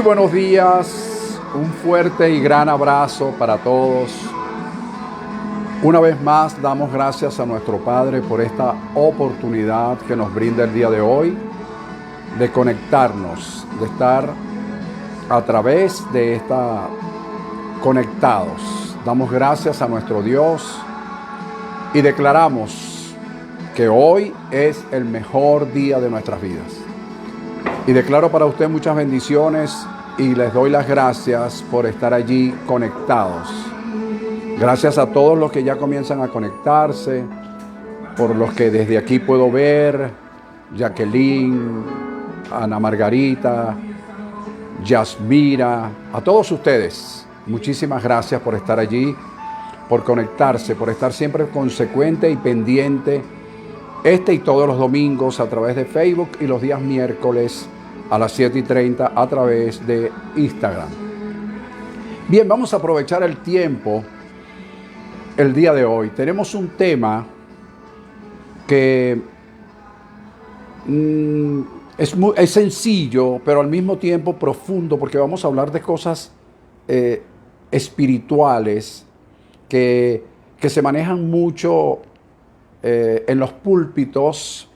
buenos días, un fuerte y gran abrazo para todos. Una vez más damos gracias a nuestro Padre por esta oportunidad que nos brinda el día de hoy de conectarnos, de estar a través de esta conectados. Damos gracias a nuestro Dios y declaramos que hoy es el mejor día de nuestras vidas. Y declaro para usted muchas bendiciones y les doy las gracias por estar allí conectados. Gracias a todos los que ya comienzan a conectarse, por los que desde aquí puedo ver, Jacqueline, Ana Margarita, Yasmira, a todos ustedes, muchísimas gracias por estar allí, por conectarse, por estar siempre consecuente y pendiente y todos los domingos a través de Facebook y los días miércoles a las 7:30 a través de Instagram. Bien, vamos a aprovechar el tiempo el día de hoy. Tenemos un tema que es sencillo, pero al mismo tiempo profundo, porque vamos a hablar de cosas espirituales que se manejan mucho en los púlpitos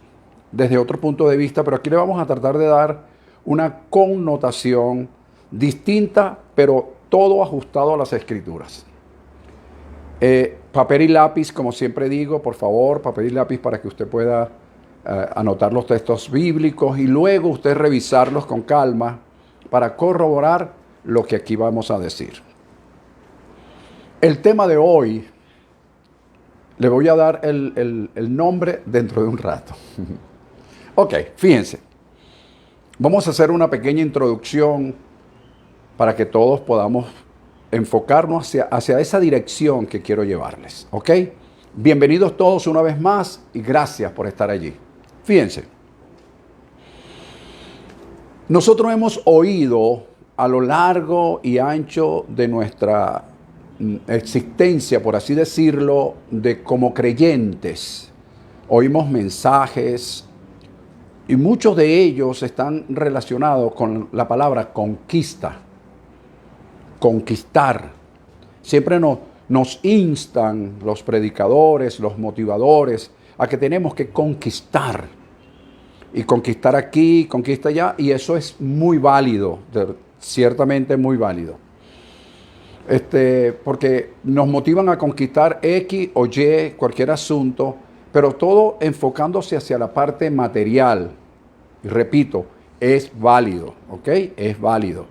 desde otro punto de vista, pero aquí le vamos a tratar de dar una connotación distinta, pero todo ajustado a las Escrituras. Papel y lápiz, como siempre digo, por favor, papel y lápiz para que usted pueda anotar los textos bíblicos y luego usted revisarlos con calma para corroborar lo que aquí vamos a decir. El tema de hoy, le voy a dar el nombre dentro de un rato. Ok, fíjense. Vamos a hacer una pequeña introducción para que todos podamos enfocarnos hacia esa dirección que quiero llevarles. ¿Ok? Bienvenidos todos una vez más y gracias por estar allí. Fíjense. Nosotros hemos oído a lo largo y ancho de nuestra existencia, por así decirlo, de como creyentes. Oímos mensajes y muchos de ellos están relacionados con la palabra conquista. Conquistar. Siempre nos instan los predicadores, los motivadores, a que tenemos que conquistar. Y conquistar aquí, conquista allá, y eso es muy válido, ciertamente muy válido. Porque nos motivan a conquistar X o Y, cualquier asunto, pero todo enfocándose hacia la parte material. Y repito, es válido, ¿ok? Es válido,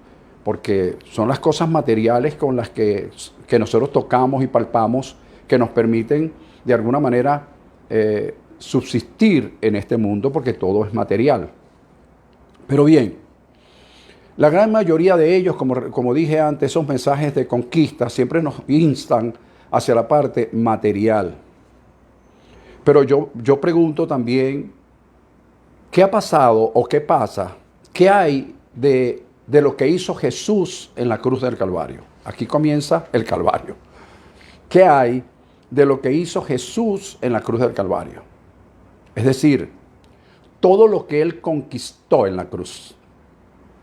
porque son las cosas materiales con las que nosotros tocamos y palpamos que nos permiten de alguna manera subsistir en este mundo, porque todo es material. Pero bien, la gran mayoría de ellos, como dije antes, esos mensajes de conquista siempre nos instan hacia la parte material. Pero yo pregunto también, ¿qué ha pasado o qué pasa? ¿Qué hay de lo que hizo Jesús en la cruz del Calvario? Aquí comienza el Calvario. ¿Qué hay de lo que hizo Jesús en la cruz del Calvario? Es decir, todo lo que Él conquistó en la cruz.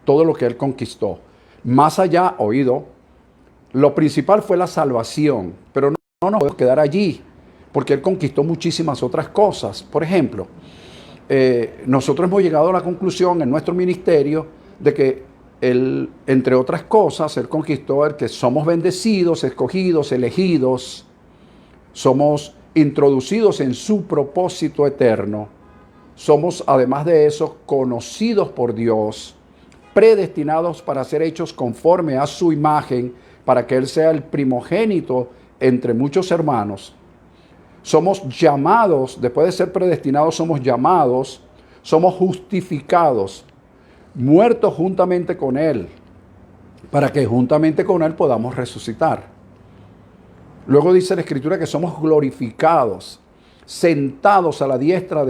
Todo lo que Él conquistó. Más allá, oído, lo principal fue la salvación, pero no nos podemos quedar allí, porque Él conquistó muchísimas otras cosas. Por ejemplo, nosotros hemos llegado a la conclusión en nuestro ministerio de que Él, entre otras cosas, Él conquistó el que somos bendecidos, escogidos, elegidos, somos introducidos en su propósito eterno, somos además de eso conocidos por Dios, predestinados para ser hechos conforme a su imagen, para que Él sea el primogénito entre muchos hermanos. Somos llamados, después de ser predestinados, somos llamados, somos justificados, muertos juntamente con Él, para que juntamente con Él podamos resucitar. Luego dice la Escritura que somos glorificados, sentados a la diestra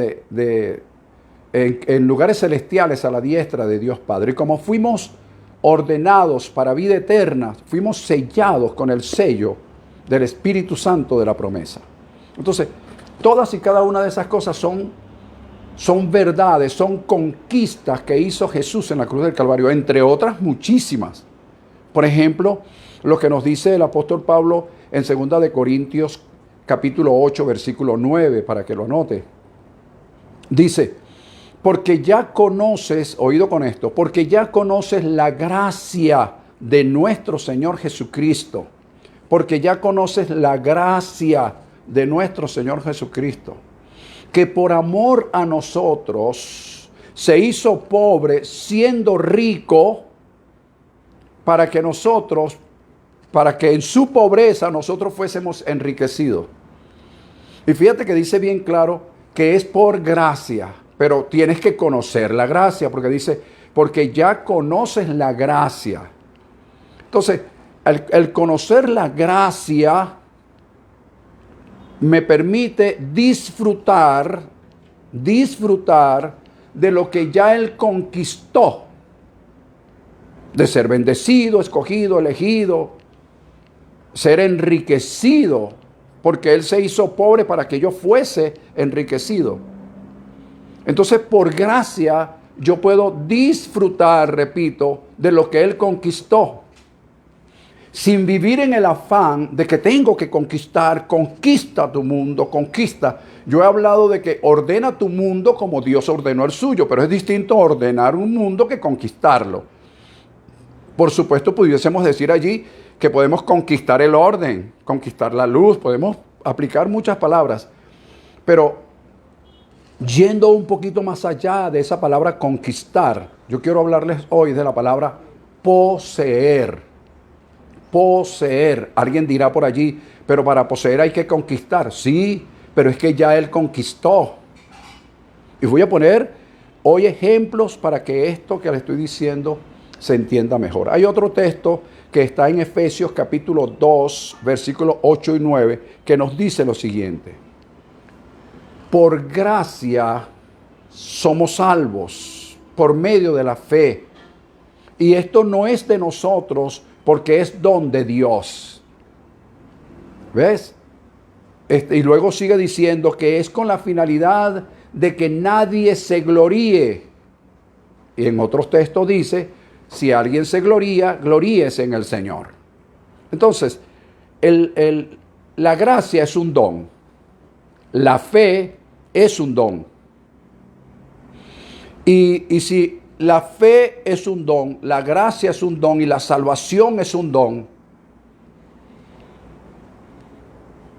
en lugares celestiales a la diestra de Dios Padre. Y como fuimos ordenados para vida eterna, fuimos sellados con el sello del Espíritu Santo de la promesa. Entonces, todas y cada una de esas cosas son son verdades, son conquistas que hizo Jesús en la cruz del Calvario, entre otras muchísimas. Por ejemplo, lo que nos dice el apóstol Pablo en 2 de Corintios capítulo 8, versículo 9, para que lo anote. Dice, porque ya conoces, oído con esto, porque ya conoces la gracia de nuestro Señor Jesucristo, porque ya conoces la gracia de nuestro Señor Jesucristo, que por amor a nosotros se hizo pobre siendo rico para que en su pobreza nosotros fuésemos enriquecidos. Y fíjate que dice bien claro que es por gracia, pero tienes que conocer la gracia, porque dice, porque ya conoces la gracia. Entonces, el conocer la gracia me permite disfrutar de lo que ya Él conquistó, de ser bendecido, escogido, elegido, ser enriquecido, porque Él se hizo pobre para que yo fuese enriquecido. Entonces, por gracia, yo puedo disfrutar, repito, de lo que Él conquistó, sin vivir en el afán de que tengo que conquistar. Conquista tu mundo, conquista. Yo he hablado de que ordena tu mundo como Dios ordenó el suyo, pero es distinto ordenar un mundo que conquistarlo. Por supuesto, pudiésemos decir allí que podemos conquistar el orden, conquistar la luz, podemos aplicar muchas palabras, pero yendo un poquito más allá de esa palabra conquistar, yo quiero hablarles hoy de la palabra poseer. Poseer. Alguien dirá por allí, pero para poseer hay que conquistar. Sí, pero es que ya Él conquistó. Y voy a poner hoy ejemplos para que esto que le estoy diciendo se entienda mejor. Hay otro texto que está en Efesios capítulo 2, versículos 8 y 9, que nos dice lo siguiente. Por gracia somos salvos por medio de la fe. Y esto no es de nosotros, porque es don de Dios. ¿Ves? Y luego sigue diciendo que es con la finalidad de que nadie se gloríe. Y en otros textos dice, si alguien se gloría, gloríese en el Señor. Entonces, la gracia es un don. La fe es un don. Y si la fe es un don, la gracia es un don y la salvación es un don,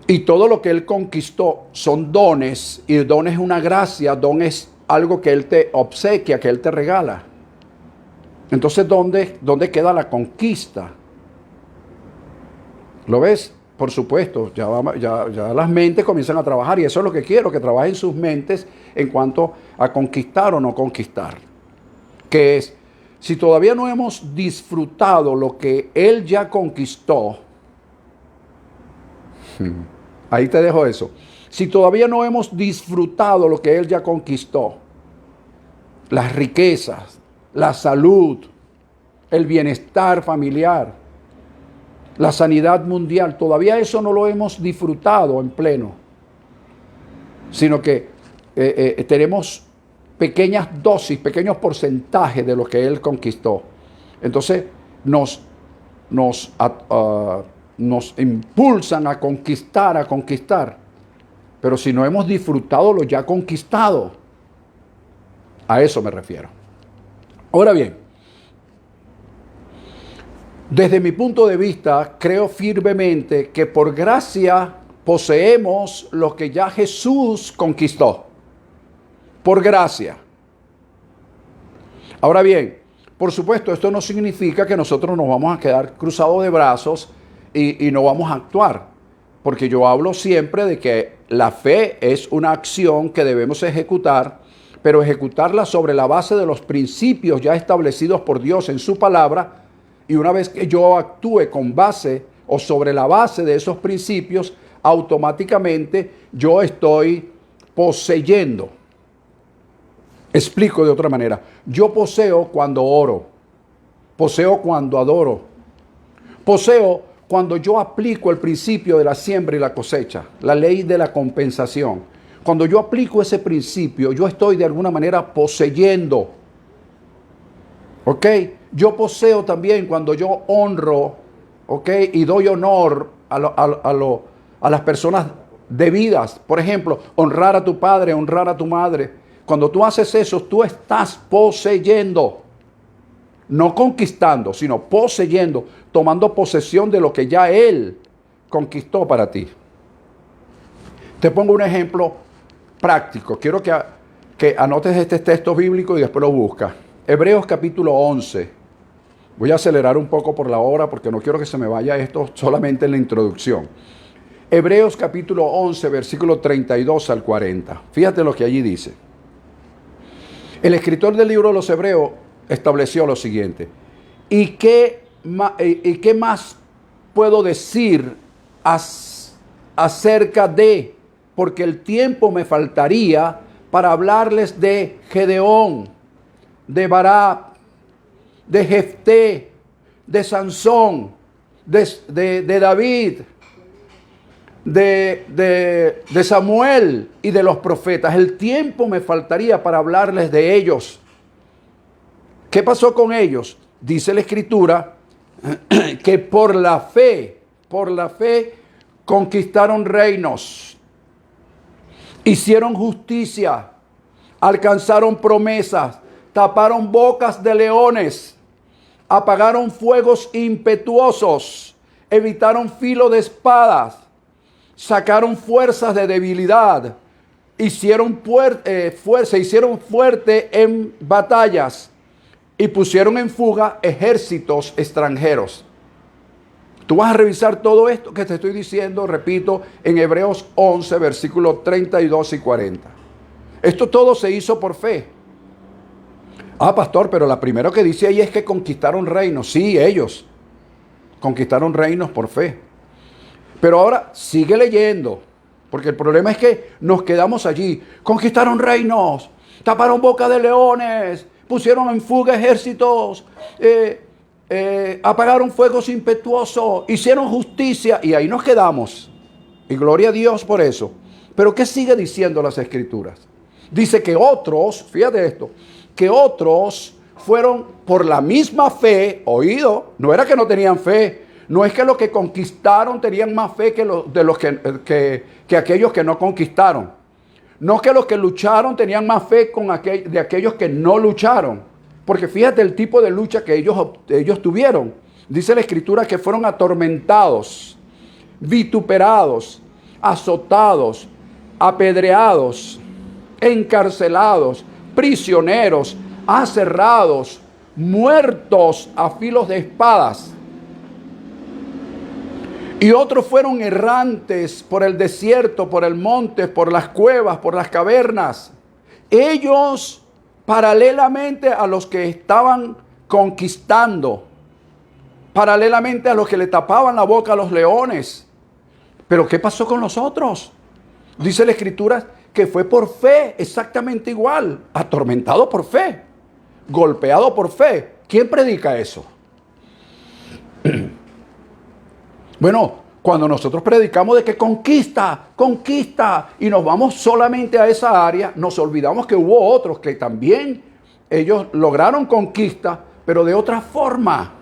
y todo lo que Él conquistó son dones, y el don es una gracia, don es algo que Él te obsequia, que Él te regala. Entonces, ¿dónde queda la conquista? ¿Lo ves? Por supuesto, ya las mentes comienzan a trabajar, y eso es lo que quiero, que trabajen sus mentes en cuanto a conquistar o no conquistar. Que es, si todavía no hemos disfrutado lo que Él ya conquistó, ahí te dejo eso. Si todavía no hemos disfrutado lo que Él ya conquistó, las riquezas, la salud, el bienestar familiar, la sanidad mundial, todavía eso no lo hemos disfrutado en pleno, sino que tenemos pequeñas dosis, pequeños porcentajes de lo que Él conquistó. Entonces nos impulsan a conquistar. Pero si no hemos disfrutado lo ya conquistado, a eso me refiero. Ahora bien, desde mi punto de vista, creo firmemente que por gracia poseemos lo que ya Jesús conquistó. Por gracia. Ahora bien, por supuesto, esto no significa que nosotros nos vamos a quedar cruzados de brazos y no vamos a actuar. Porque yo hablo siempre de que la fe es una acción que debemos ejecutar, pero ejecutarla sobre la base de los principios ya establecidos por Dios en su palabra. Y una vez que yo actúe con base o sobre la base de esos principios, automáticamente yo estoy poseyendo. Explico de otra manera. Yo poseo cuando oro. Poseo cuando adoro. Poseo cuando yo aplico el principio de la siembra y la cosecha, la ley de la compensación. Cuando yo aplico ese principio, yo estoy de alguna manera poseyendo. ¿Ok? Yo poseo también cuando yo honro, ¿ok? Y doy honor a las personas debidas. Por ejemplo, honrar a tu padre, honrar a tu madre. Cuando tú haces eso, tú estás poseyendo. No conquistando, sino poseyendo, tomando posesión de lo que ya Él conquistó para ti. Te pongo un ejemplo práctico. Quiero que anotes este texto bíblico y después lo buscas. Hebreos capítulo 11. Voy a acelerar un poco por la hora porque no quiero que se me vaya esto solamente en la introducción. Hebreos capítulo 11, versículo 32 al 40. Fíjate lo que allí dice. El escritor del libro de los Hebreos estableció lo siguiente. ¿Y qué más puedo decir acerca de? Porque el tiempo me faltaría para hablarles de Gedeón, de Barak, de Jefté, de Sansón, de David, de Samuel y de los profetas. El tiempo me faltaría para hablarles de ellos. ¿Qué pasó con ellos? Dice la Escritura que por la fe conquistaron reinos, hicieron justicia, alcanzaron promesas, taparon bocas de leones, apagaron fuegos impetuosos, evitaron filo de espadas, sacaron fuerzas de debilidad, hicieron fuerte en batallas y pusieron en fuga ejércitos extranjeros. Tú vas a revisar todo esto que te estoy diciendo, repito, en Hebreos 11, versículos 32 y 40. Esto todo se hizo por fe. Pastor, pero la primera que dice ahí es que conquistaron reinos. Sí, ellos conquistaron reinos por fe. Pero ahora sigue leyendo, porque el problema es que nos quedamos allí. Conquistaron reinos, taparon boca de leones, pusieron en fuga ejércitos, apagaron fuegos impetuosos, hicieron justicia, y ahí nos quedamos. Y gloria a Dios por eso. Pero ¿qué sigue diciendo las Escrituras? Dice que otros, fíjate esto, que otros fueron por la misma fe, oído, no era que no tenían fe, no es que los que conquistaron tenían más fe que aquellos que no conquistaron. No que los que lucharon tenían más fe de aquellos que no lucharon. Porque fíjate el tipo de lucha que ellos tuvieron. Dice la Escritura que fueron atormentados, vituperados, azotados, apedreados, encarcelados, prisioneros, aserrados, muertos a filos de espadas. Y otros fueron errantes por el desierto, por el monte, por las cuevas, por las cavernas. Ellos, paralelamente a los que estaban conquistando, paralelamente a los que le tapaban la boca a los leones. Pero ¿qué pasó con los otros? Dice la Escritura que fue por fe, exactamente igual, atormentado por fe, golpeado por fe. ¿Quién predica eso? Bueno, cuando nosotros predicamos de que conquista, y nos vamos solamente a esa área, nos olvidamos que hubo otros que también ellos lograron conquista, pero de otra forma.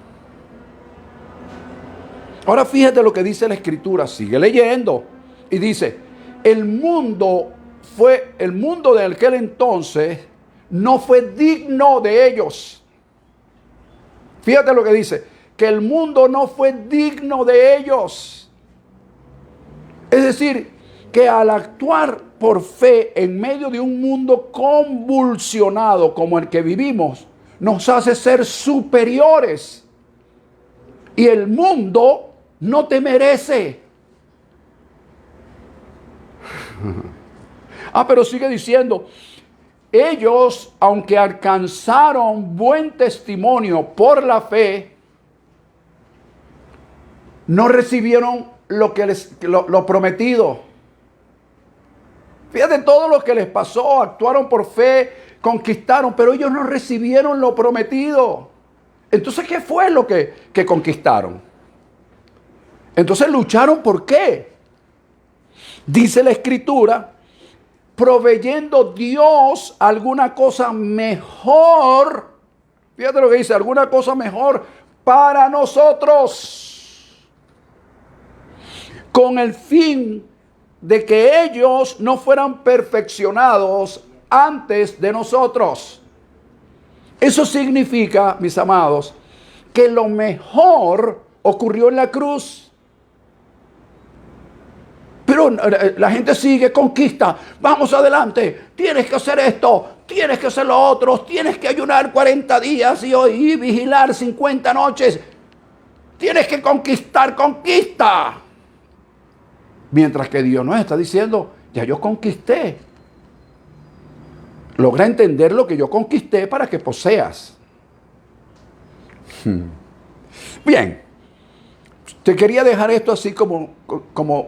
Ahora fíjate lo que dice la Escritura, sigue leyendo, y dice, el mundo de aquel entonces no fue digno de ellos. Fíjate lo que dice, que el mundo no fue digno de ellos. Es decir, que al actuar por fe en medio de un mundo convulsionado como el que vivimos, nos hace ser superiores. Y el mundo no te merece. Pero sigue diciendo, ellos, aunque alcanzaron buen testimonio por la fe, no recibieron lo prometido. Fíjate todo lo que les pasó, actuaron por fe, conquistaron, pero ellos no recibieron lo prometido. Entonces, ¿qué fue lo que conquistaron? Entonces lucharon, ¿por qué? Dice la Escritura proveyendo Dios alguna cosa mejor. Fíjate lo que dice, alguna cosa mejor para nosotros, con el fin de que ellos no fueran perfeccionados antes de nosotros. Eso significa, mis amados, que lo mejor ocurrió en la cruz. Pero la gente sigue, conquista, vamos adelante, tienes que hacer esto, tienes que hacer lo otro, tienes que ayunar 40 días y vigilar 50 noches, tienes que conquistar, conquista. Mientras que Dios nos está diciendo, ya yo conquisté. Logra entender lo que yo conquisté para que poseas. Bien, te quería dejar esto así como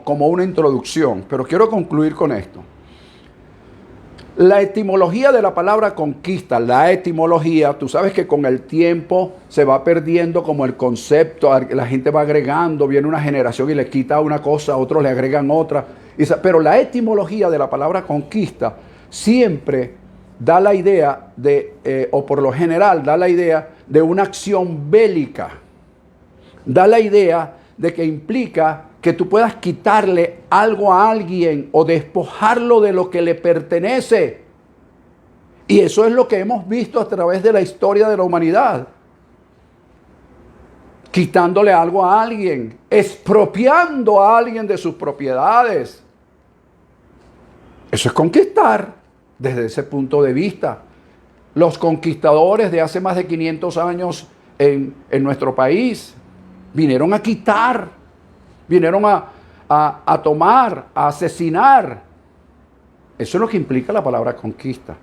una introducción, pero quiero concluir con esto. La etimología de la palabra conquista, la etimología, tú sabes que con el tiempo se va perdiendo como el concepto, la gente va agregando, viene una generación y le quita una cosa, otros le agregan otra. Pero la etimología de la palabra conquista siempre da la idea de, o por lo general da la idea de una acción bélica. Da la idea de que implica que tú puedas quitarle algo a alguien o despojarlo de lo que le pertenece. Y eso es lo que hemos visto a través de la historia de la humanidad. Quitándole algo a alguien, expropiando a alguien de sus propiedades. Eso es conquistar desde ese punto de vista. Los conquistadores de hace más de 500 años en nuestro país vinieron a quitar, vinieron a tomar, a asesinar. Eso es lo que implica la palabra conquista.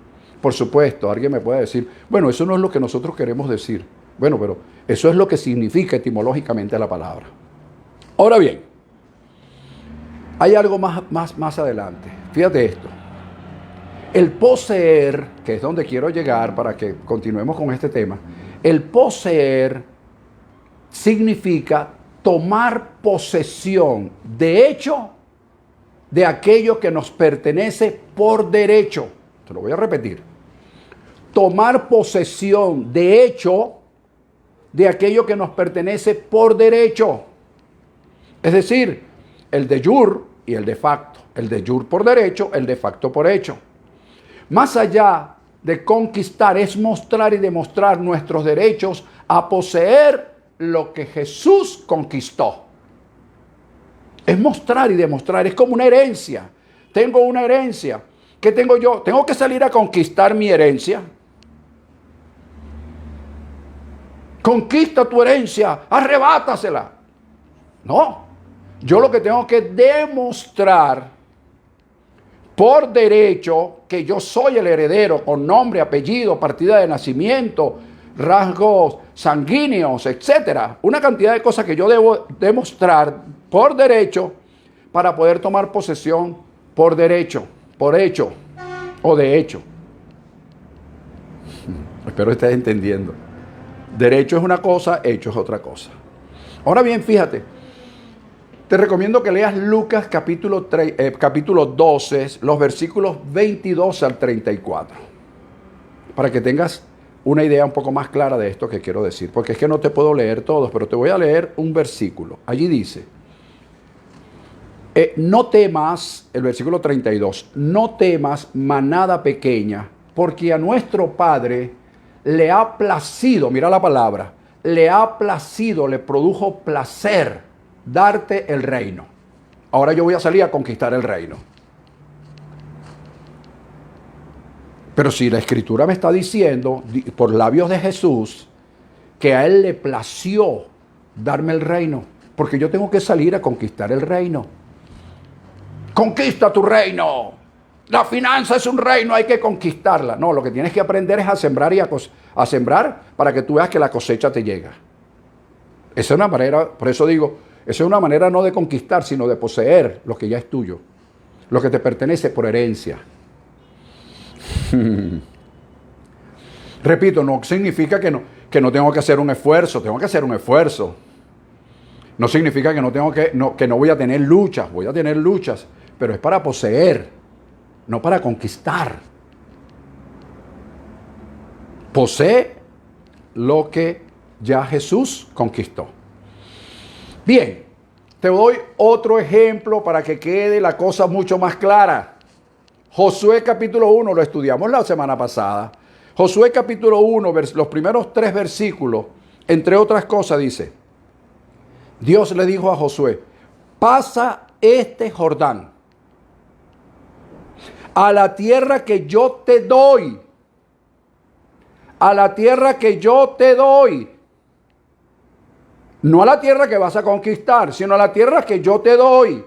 Por supuesto, alguien me puede decir, bueno, eso no es lo que nosotros queremos decir. Bueno, pero eso es lo que significa etimológicamente la palabra. Ahora bien, hay algo más adelante. Fíjate esto. El poseer, que es donde quiero llegar para que continuemos con este tema, el poseer significa tomar posesión, de hecho, de aquello que nos pertenece por derecho. Te lo voy a repetir. Tomar posesión, de hecho, de aquello que nos pertenece por derecho. Es decir, el de jure y el de facto. El de jure por derecho, el de facto por hecho. Más allá de conquistar, es mostrar y demostrar nuestros derechos a poseer lo que Jesús conquistó. Es mostrar y demostrar, es como una herencia. Tengo una herencia. ¿Qué tengo yo? ¿Tengo que salir a conquistar mi herencia? Conquista tu herencia, arrebátasela. No, yo lo que tengo que demostrar por derecho que yo soy el heredero con nombre, apellido, partida de nacimiento, rasgos sanguíneos, etcétera. Una cantidad de cosas que yo debo demostrar por derecho para poder tomar posesión por derecho, por hecho o de hecho. Espero que estés entendiendo. Derecho es una cosa, hecho es otra cosa. Ahora bien, fíjate, te recomiendo que leas Lucas capítulo 12, los versículos 22 al 34, para que tengas una idea un poco más clara de esto que quiero decir, porque es que no te puedo leer todos, pero te voy a leer un versículo. Allí dice, no temas, el versículo 32, no temas, manada pequeña, porque a nuestro Padre le ha placido, mira la palabra, le ha placido, le produjo placer darte el reino. Ahora yo voy a salir a conquistar el reino. Pero si la Escritura me está diciendo, por labios de Jesús, que a Él le plació darme el reino, porque yo tengo que salir a conquistar el reino. Conquista tu reino. La finanza es un reino, hay que conquistarla. No, lo que tienes que aprender es a sembrar y a sembrar para que tú veas que la cosecha te llega. Esa es una manera, por eso digo, esa es una manera no de conquistar, sino de poseer lo que ya es tuyo, lo que te pertenece por herencia. Repito, no significa que no tengo que hacer un esfuerzo, tengo que hacer un esfuerzo. No significa que no voy a tener luchas, voy a tener luchas, pero es para poseer. no para conquistar. Posee lo que ya Jesús conquistó. Bien, te doy otro ejemplo para que quede la cosa mucho más clara. Josué capítulo 1, lo estudiamos la semana pasada. Josué capítulo 1, los primeros 3 versículos, entre otras cosas dice, Dios le dijo a Josué, pasa este Jordán a la tierra que yo te doy. A la tierra que yo te doy. No a la tierra que vas a conquistar, sino a la tierra que yo te doy.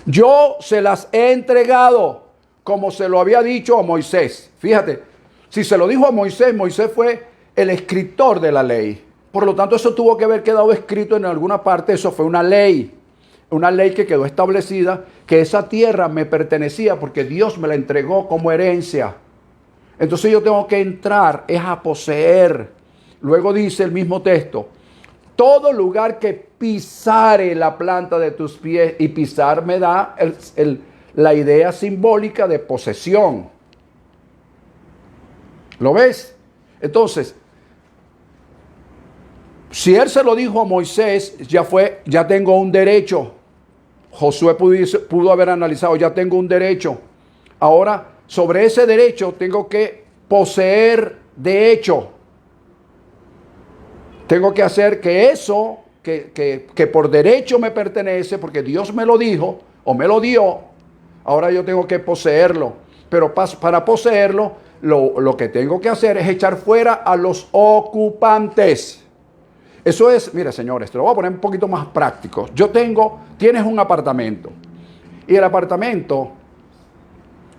Yo se las he entregado como se lo había dicho a Moisés. Fíjate, si se lo dijo a Moisés, Moisés fue el escritor de la ley. Por lo tanto, eso tuvo que haber quedado escrito en alguna parte. Eso fue una ley que quedó establecida, que esa tierra me pertenecía porque Dios me la entregó como herencia. Entonces yo tengo que entrar, es a poseer. Luego dice el mismo texto, todo lugar que pisare la planta de tus pies, y pisar me da la idea simbólica de posesión. ¿Lo ves? Entonces, si él se lo dijo a Moisés, ya tengo un derecho. Josué pudo haber analizado, ya tengo un derecho. Ahora, sobre ese derecho tengo que poseer de hecho. Tengo que hacer que eso que por derecho me pertenece, porque Dios me lo dijo o me lo dio, ahora yo tengo que poseerlo. Pero para poseerlo, lo que tengo que hacer es echar fuera a los ocupantes. Eso es, mire señores, te lo voy a poner un poquito más práctico. Tienes un apartamento y el apartamento,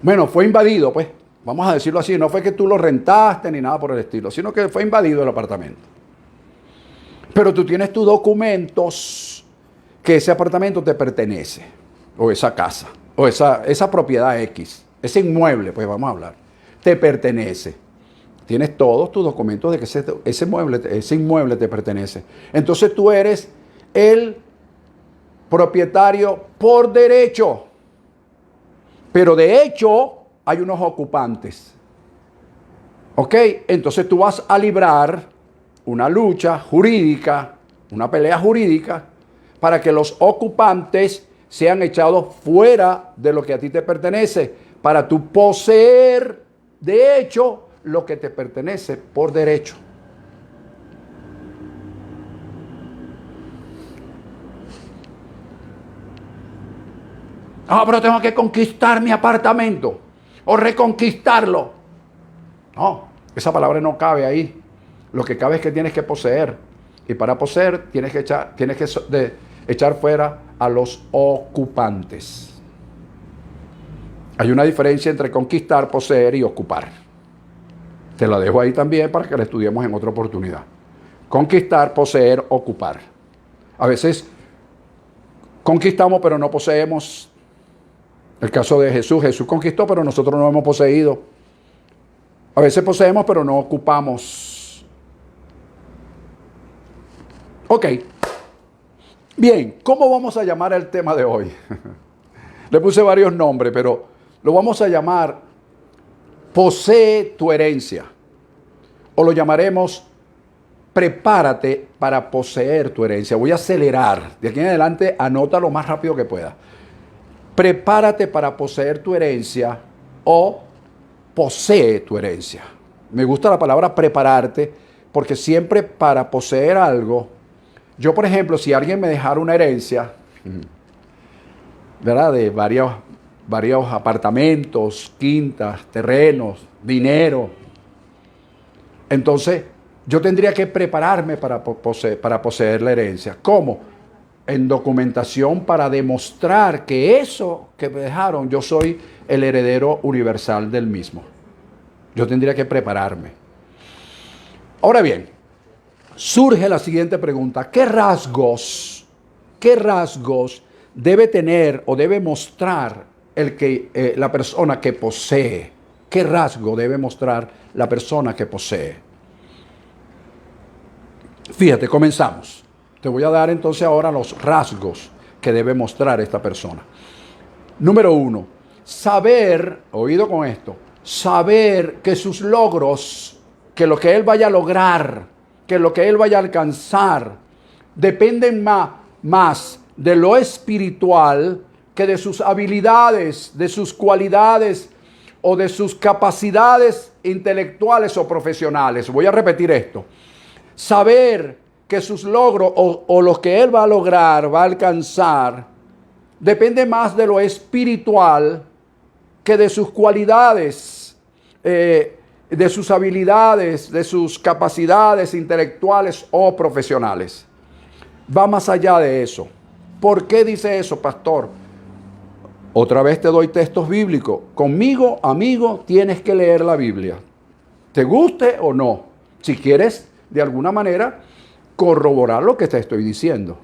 bueno, fue invadido, pues, vamos a decirlo así, no fue que tú lo rentaste ni nada por el estilo, sino que fue invadido el apartamento. Pero tú tienes tus documentos que ese apartamento te pertenece, o esa casa, o esa propiedad X, ese inmueble, pues vamos a hablar, te pertenece. Tienes todos tus documentos de que ese inmueble te pertenece. Entonces tú eres el propietario por derecho. Pero de hecho hay unos ocupantes. ¿Ok? Entonces tú vas a librar una lucha jurídica, una pelea jurídica, para que los ocupantes sean echados fuera de lo que a ti te pertenece, para tú poseer de hecho lo que te pertenece por derecho. Pero tengo que conquistar mi apartamento o reconquistarlo. No, esa palabra no cabe ahí. Lo que cabe es que tienes que poseer. Y para poseer tienes que echar fuera a los ocupantes. Hay una diferencia entre conquistar, poseer y ocupar. Te la dejo ahí también para que la estudiemos en otra oportunidad. Conquistar, poseer, ocupar. A veces conquistamos pero no poseemos. El caso de Jesús. Jesús conquistó pero nosotros no hemos poseído. A veces poseemos pero no ocupamos. Ok. Bien, ¿cómo vamos a llamar el tema de hoy? Le puse varios nombres, pero lo vamos a llamar posee tu herencia. O lo llamaremos prepárate para poseer tu herencia. Voy a acelerar. De aquí en adelante anota lo más rápido que pueda. Prepárate para poseer tu herencia o posee tu herencia. Me gusta la palabra prepararte porque siempre para poseer algo, yo por ejemplo, si alguien me dejara una herencia, ¿verdad? De varios apartamentos, quintas, terrenos, dinero, entonces yo tendría que prepararme para poseer la herencia. ¿Cómo? En documentación para demostrar que eso que me dejaron, yo soy el heredero universal del mismo. Yo tendría que prepararme. Ahora bien, surge la siguiente pregunta. ¿Qué rasgos debe tener o debe mostrar la persona que posee? ¿Qué rasgo debe mostrar la persona que posee? Fíjate, comenzamos. Te voy a dar entonces ahora los rasgos que debe mostrar esta persona. Número uno, saber, oído con esto, saber que sus logros, que lo que él vaya a lograr, que lo que él vaya a alcanzar, dependen más de lo espiritual que de sus habilidades, de sus cualidades o de sus capacidades intelectuales o profesionales. Voy a repetir esto. Saber que sus logros o lo que él va a lograr, va a alcanzar, depende más de lo espiritual que de sus cualidades, de sus habilidades, de sus capacidades intelectuales o profesionales. Va más allá de eso. ¿Por qué dice eso, pastor? Otra vez te doy textos bíblicos. Conmigo, amigo, tienes que leer la Biblia. ¿Te guste o no? Si quieres, de alguna manera, corroborar lo que te estoy diciendo.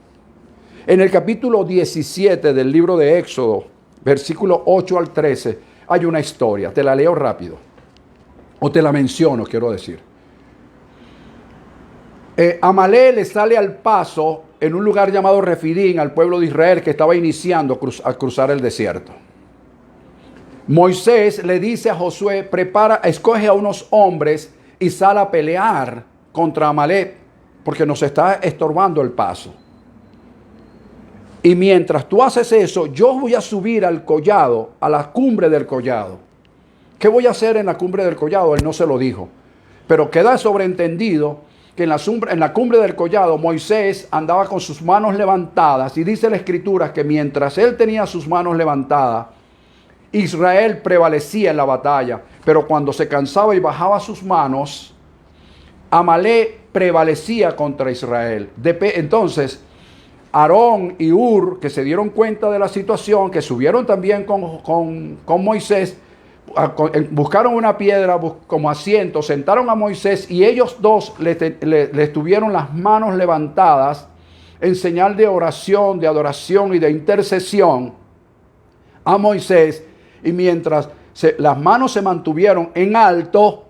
En el capítulo 17 del libro de Éxodo, versículo 8 al 13, hay una historia. Te la leo rápido. O te la menciono, quiero decir. Amalek le sale al paso en un lugar llamado Refidín al pueblo de Israel que estaba iniciando a cruzar el desierto. Moisés le dice a Josué, escoge a unos hombres y sal a pelear contra Amalek, porque nos está estorbando el paso. Y mientras tú haces eso, yo voy a subir al collado, a la cumbre del collado. ¿Qué voy a hacer en la cumbre del collado? Él no se lo dijo. Pero queda sobreentendido que en la cumbre del collado Moisés andaba con sus manos levantadas. Y dice la Escritura que mientras él tenía sus manos levantadas, Israel prevalecía en la batalla. Pero cuando se cansaba y bajaba sus manos, Amalek prevalecía contra Israel. Entonces, Aarón y Hur, que se dieron cuenta de la situación, que subieron también con Moisés, buscaron una piedra como asiento, sentaron a Moisés y ellos dos le tuvieron las manos levantadas en señal de oración, de adoración y de intercesión a Moisés. Y mientras las manos se mantuvieron en alto,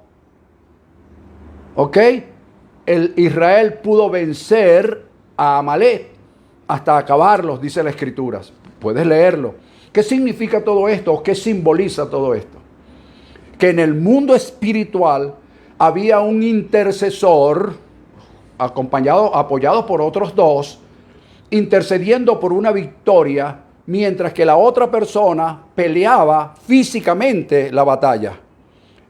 ¿ok? Israel pudo vencer a Amalek hasta acabarlos, dice la Escritura. Puedes leerlo. ¿Qué significa todo esto o qué simboliza todo esto? Que en el mundo espiritual había un intercesor apoyado por otros dos, intercediendo por una victoria, mientras que la otra persona peleaba físicamente la batalla.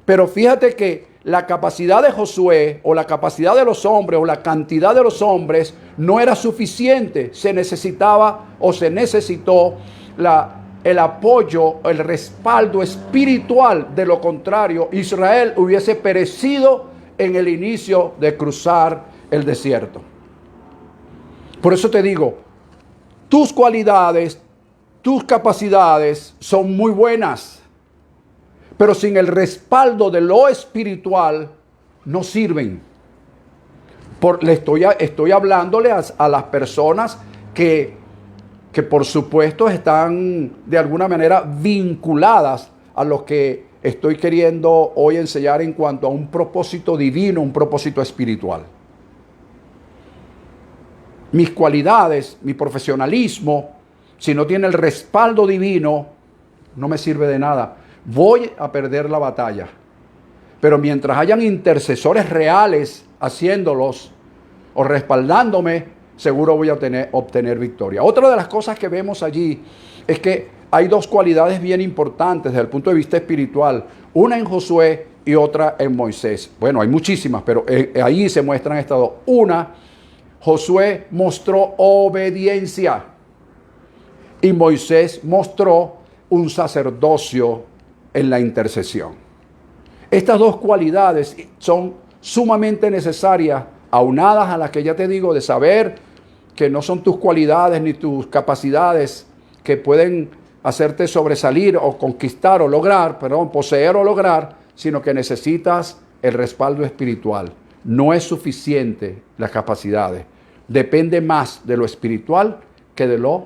Pero fíjate que la capacidad de Josué o la capacidad de los hombres o la cantidad de los hombres no era suficiente. Se necesitó el apoyo, el respaldo espiritual. De lo contrario, Israel hubiese perecido en el inicio de cruzar el desierto. Por eso te digo, tus cualidades, tus capacidades son muy buenas, pero sin el respaldo de lo espiritual no sirven. Estoy hablándole a las personas que por supuesto están de alguna manera vinculadas a lo que estoy queriendo hoy enseñar en cuanto a un propósito divino, un propósito espiritual. Mis cualidades, mi profesionalismo, si no tiene el respaldo divino, no me sirve de nada. Voy a perder la batalla. Pero mientras hayan intercesores reales haciéndolos o respaldándome, seguro voy a obtener victoria. Otra de las cosas que vemos allí es que hay dos cualidades bien importantes desde el punto de vista espiritual. Una en Josué y otra en Moisés. Bueno, hay muchísimas, pero ahí se muestran estas dos. Una, Josué mostró obediencia y Moisés mostró un sacerdocio en la intercesión. Estas dos cualidades son sumamente necesarias, aunadas a las que ya te digo, de saber que no son tus cualidades ni tus capacidades que pueden hacerte sobresalir o conquistar o lograr, poseer o lograr, sino que necesitas el respaldo espiritual. No es suficiente las capacidades. Depende más de lo espiritual que de lo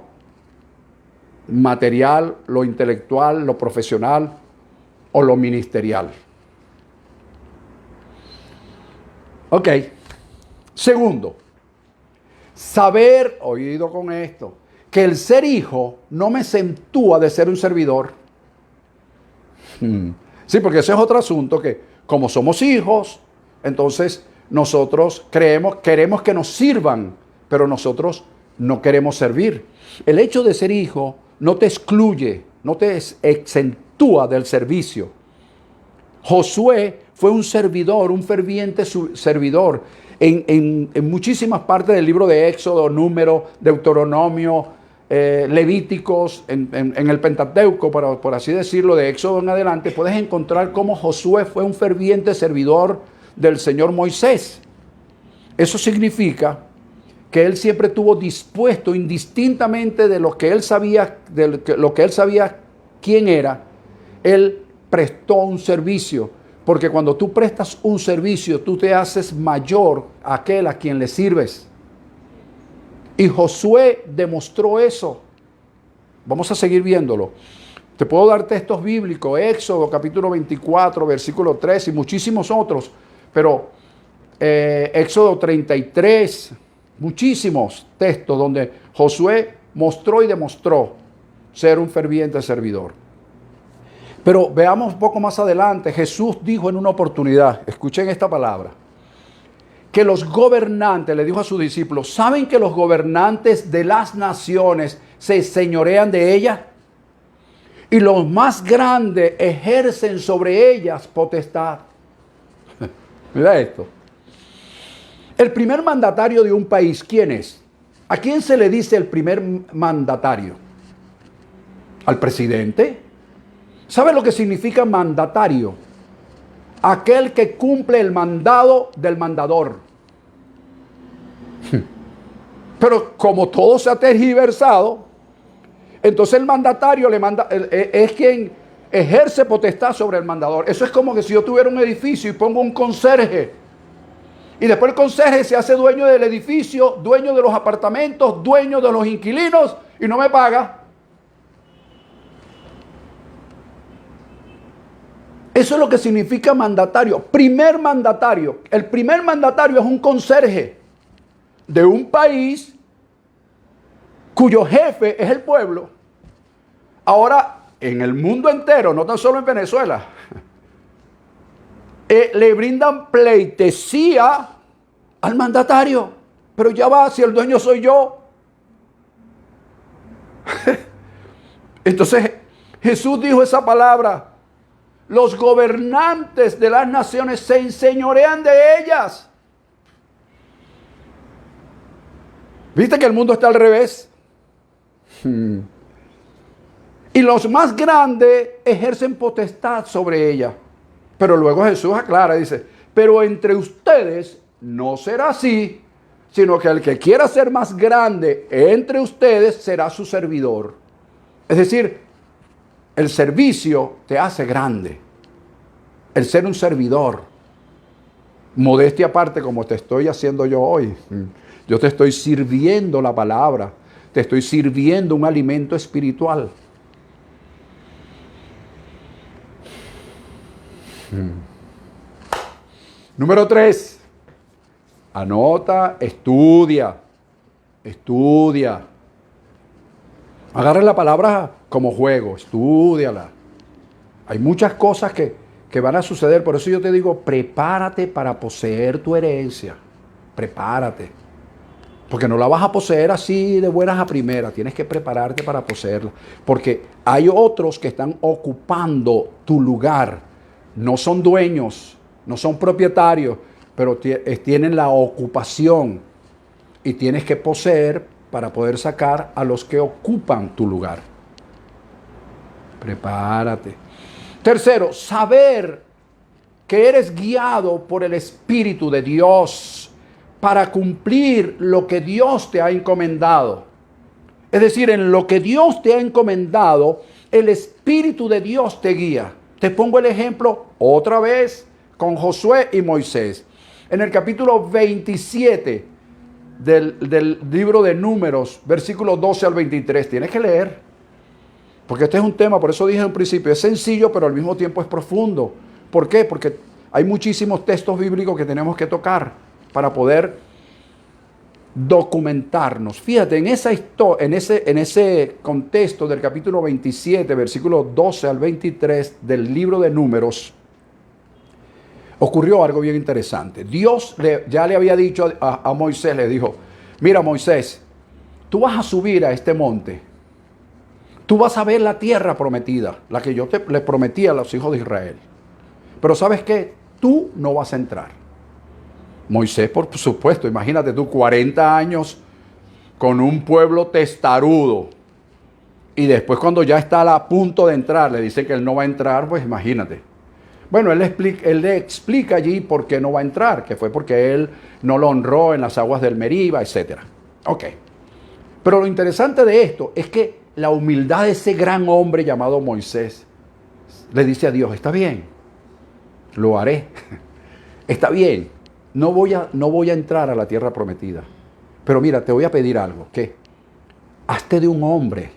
material, lo intelectual, lo profesional o lo ministerial. Ok. Segundo, saber, oído con esto, que el ser hijo no me exentúa de ser un servidor. Sí, porque ese es otro asunto, que como somos hijos, entonces nosotros queremos que nos sirvan, pero nosotros no queremos servir. El hecho de ser hijo no te excluye, no te exentúa del servicio. Josué fue un servidor, un ferviente servidor en muchísimas partes del libro de Éxodo, Número, Deuteronomio, Levíticos, en el Pentateuco, por así decirlo, de Éxodo en adelante, puedes encontrar cómo Josué fue un ferviente servidor del Señor Moisés. Eso significa que él siempre estuvo dispuesto, indistintamente de lo que él sabía, quién era, él prestó un servicio. Porque cuando tú prestas un servicio, tú te haces mayor a aquel a quien le sirves. Y Josué demostró eso. Vamos a seguir viéndolo. Te puedo dar textos bíblicos, Éxodo capítulo 24, versículo 3 y muchísimos otros. Pero Éxodo 33, muchísimos textos donde Josué mostró y demostró ser un ferviente servidor. Pero veamos un poco más adelante. Jesús dijo en una oportunidad, escuchen esta palabra, que los gobernantes, le dijo a sus discípulos, ¿saben que los gobernantes de las naciones se señorean de ellas? Y los más grandes ejercen sobre ellas potestad. Mira esto. El primer mandatario de un país, ¿quién es? ¿A quién se le dice el primer mandatario? ¿Al presidente? ¿Sabe lo que significa mandatario? Aquel que cumple el mandado del mandador. Pero como todo se ha tergiversado, entonces el mandatario es quien ejerce potestad sobre el mandador. Eso es como que si yo tuviera un edificio y pongo un conserje, y después el conserje se hace dueño del edificio, dueño de los apartamentos, dueño de los inquilinos, y no me paga. Eso es lo que significa mandatario. Primer mandatario. El primer mandatario es un conserje de un país cuyo jefe es el pueblo. Ahora, en el mundo entero, no tan solo en Venezuela, le brindan pleitesía al mandatario. Pero ya va, si el dueño soy yo. Entonces, Jesús dijo esa palabra. Los gobernantes de las naciones se enseñorean de ellas. ¿Viste que el mundo está al revés? Y los más grandes ejercen potestad sobre ella. Pero luego Jesús aclara, dice, pero entre ustedes no será así, sino que el que quiera ser más grande entre ustedes será su servidor. Es decir, el servicio te hace grande. El ser un servidor. Modestia aparte, como te estoy haciendo yo hoy. Yo te estoy sirviendo la palabra. Te estoy sirviendo un alimento espiritual. Número 3. Anota, estudia. Estudia. Agarra la palabra como juego. Estúdiala. Hay muchas cosas que van a suceder. Por eso yo te digo, prepárate para poseer tu herencia. Prepárate. Porque no la vas a poseer así de buenas a primeras. Tienes que prepararte para poseerla. Porque hay otros que están ocupando tu lugar. No son dueños, no son propietarios, pero tienen la ocupación. Y tienes que poseer para poder sacar a los que ocupan tu lugar. Prepárate. Tercero, saber que eres guiado por el Espíritu de Dios para cumplir lo que Dios te ha encomendado. Es decir, en lo que Dios te ha encomendado, el Espíritu de Dios te guía. Te pongo el ejemplo otra vez con Josué y Moisés. En el capítulo 27 del libro de Números, versículos 12 al 23, tienes que leer. Porque este es un tema, por eso dije en principio, es sencillo, pero al mismo tiempo es profundo. ¿Por qué? Porque hay muchísimos textos bíblicos que tenemos que tocar para poder documentarnos. Fíjate, en ese contexto del capítulo 27, versículos 12 al 23 del libro de Números, ocurrió algo bien interesante. Dios ya le había dicho a Moisés, le dijo, mira Moisés, tú vas a subir a este monte, tú vas a ver la tierra prometida, la que yo les prometí a los hijos de Israel. Pero ¿sabes qué? Tú no vas a entrar. Moisés, por supuesto, imagínate tú, 40 años con un pueblo testarudo. Y después cuando ya está a punto de entrar, le dice que él no va a entrar, pues imagínate. Bueno, él le explica allí por qué no va a entrar, que fue porque él no lo honró en las aguas del Meriba, etc. Ok. Pero lo interesante de esto es que la humildad de ese gran hombre llamado Moisés le dice a Dios, está bien, lo haré, está bien, no voy a entrar a la tierra prometida. Pero mira, te voy a pedir algo, que hazte de un hombre,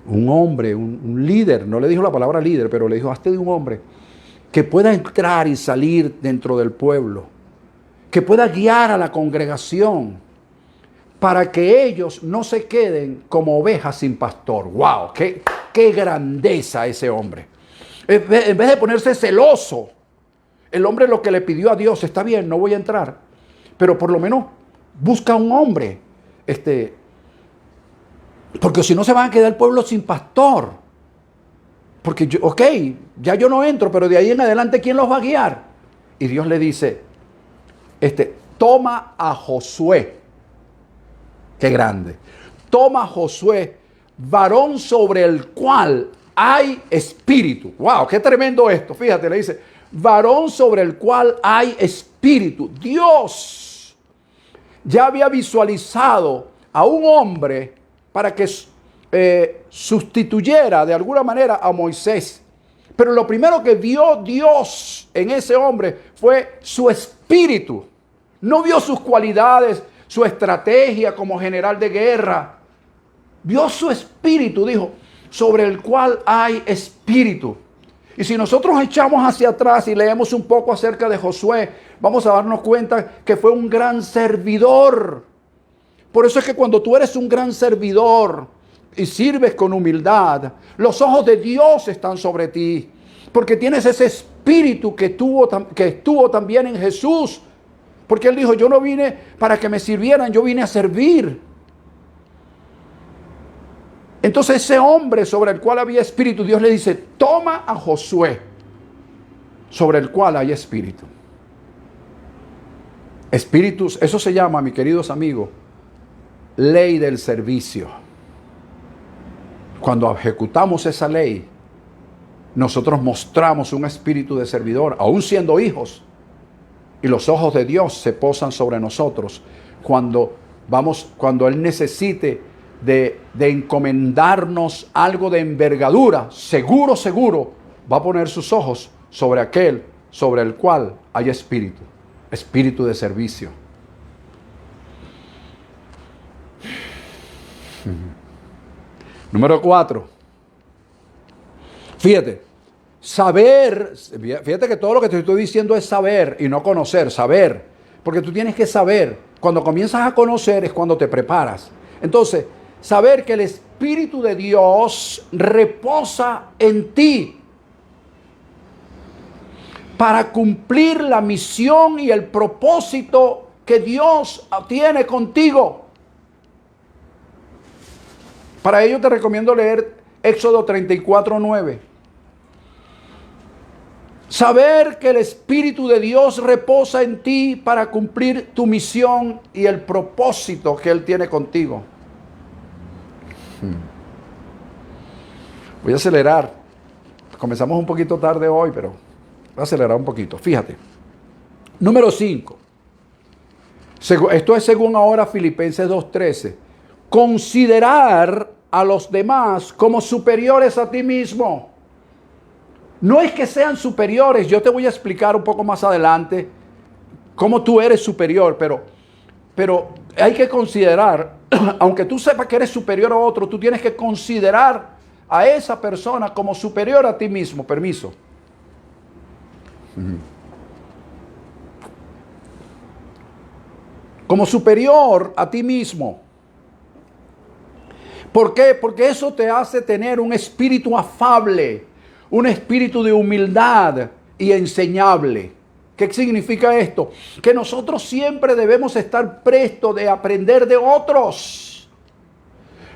un líder, no le dijo la palabra líder, pero le dijo, hazte de un hombre que pueda entrar y salir dentro del pueblo, que pueda guiar a la congregación, para que ellos no se queden como ovejas sin pastor. ¡Wow! ¡Qué grandeza ese hombre! En vez de ponerse celoso, el hombre lo que le pidió a Dios, está bien, no voy a entrar, pero por lo menos busca un hombre, porque si no se van a quedar el pueblo sin pastor. Porque ya yo no entro, pero de ahí en adelante, ¿quién los va a guiar? Y Dios le dice, toma a Josué. Qué grande. Toma a Josué, varón sobre el cual hay espíritu. ¡Wow! ¡Qué tremendo esto! Fíjate, le dice, varón sobre el cual hay espíritu. Dios ya había visualizado a un hombre para que sustituyera de alguna manera a Moisés. Pero lo primero que vio Dios en ese hombre fue su espíritu. No vio sus cualidades, su estrategia como general de guerra. Vio su espíritu, dijo, sobre el cual hay espíritu. Y si nosotros echamos hacia atrás y leemos un poco acerca de Josué, vamos a darnos cuenta que fue un gran servidor. Por eso es que cuando tú eres un gran servidor y sirves con humildad, los ojos de Dios están sobre ti. Porque tienes ese espíritu que estuvo también en Jesús. Porque Él dijo, yo no vine para que me sirvieran, yo vine a servir. Entonces ese hombre sobre el cual había espíritu, Dios le dice, toma a Josué, sobre el cual hay espíritu. Espíritus, eso se llama, mis queridos amigos, ley del servicio. Cuando ejecutamos esa ley, nosotros mostramos un espíritu de servidor, aún siendo hijos. Y los ojos de Dios se posan sobre nosotros cuando Él necesite de encomendarnos algo de envergadura. Seguro, va a poner sus ojos sobre aquel sobre el cual hay espíritu de servicio. Número 4. Fíjate. Fíjate que todo lo que te estoy diciendo es saber y no conocer, saber. Porque tú tienes que saber. Cuando comienzas a conocer es cuando te preparas. Entonces, saber que el Espíritu de Dios reposa en ti para cumplir la misión y el propósito que Dios tiene contigo. Para ello te recomiendo leer Éxodo 34:9. Saber que el Espíritu de Dios reposa en ti para cumplir tu misión y el propósito que Él tiene contigo. Voy a acelerar. Comenzamos un poquito tarde hoy, pero voy a acelerar un poquito. Fíjate. Número 5. Esto es según ahora Filipenses 2:13. Considerar a los demás como superiores a ti mismo. No es que sean superiores, yo te voy a explicar un poco más adelante cómo tú eres superior, pero hay que considerar, aunque tú sepas que eres superior a otro, tú tienes que considerar a esa persona como superior a ti mismo. Permiso. como superior a ti mismo. ¿Por qué? Porque eso te hace tener un espíritu afable, un espíritu de humildad y enseñable. ¿Qué significa esto? Que nosotros siempre debemos estar prestos de aprender de otros.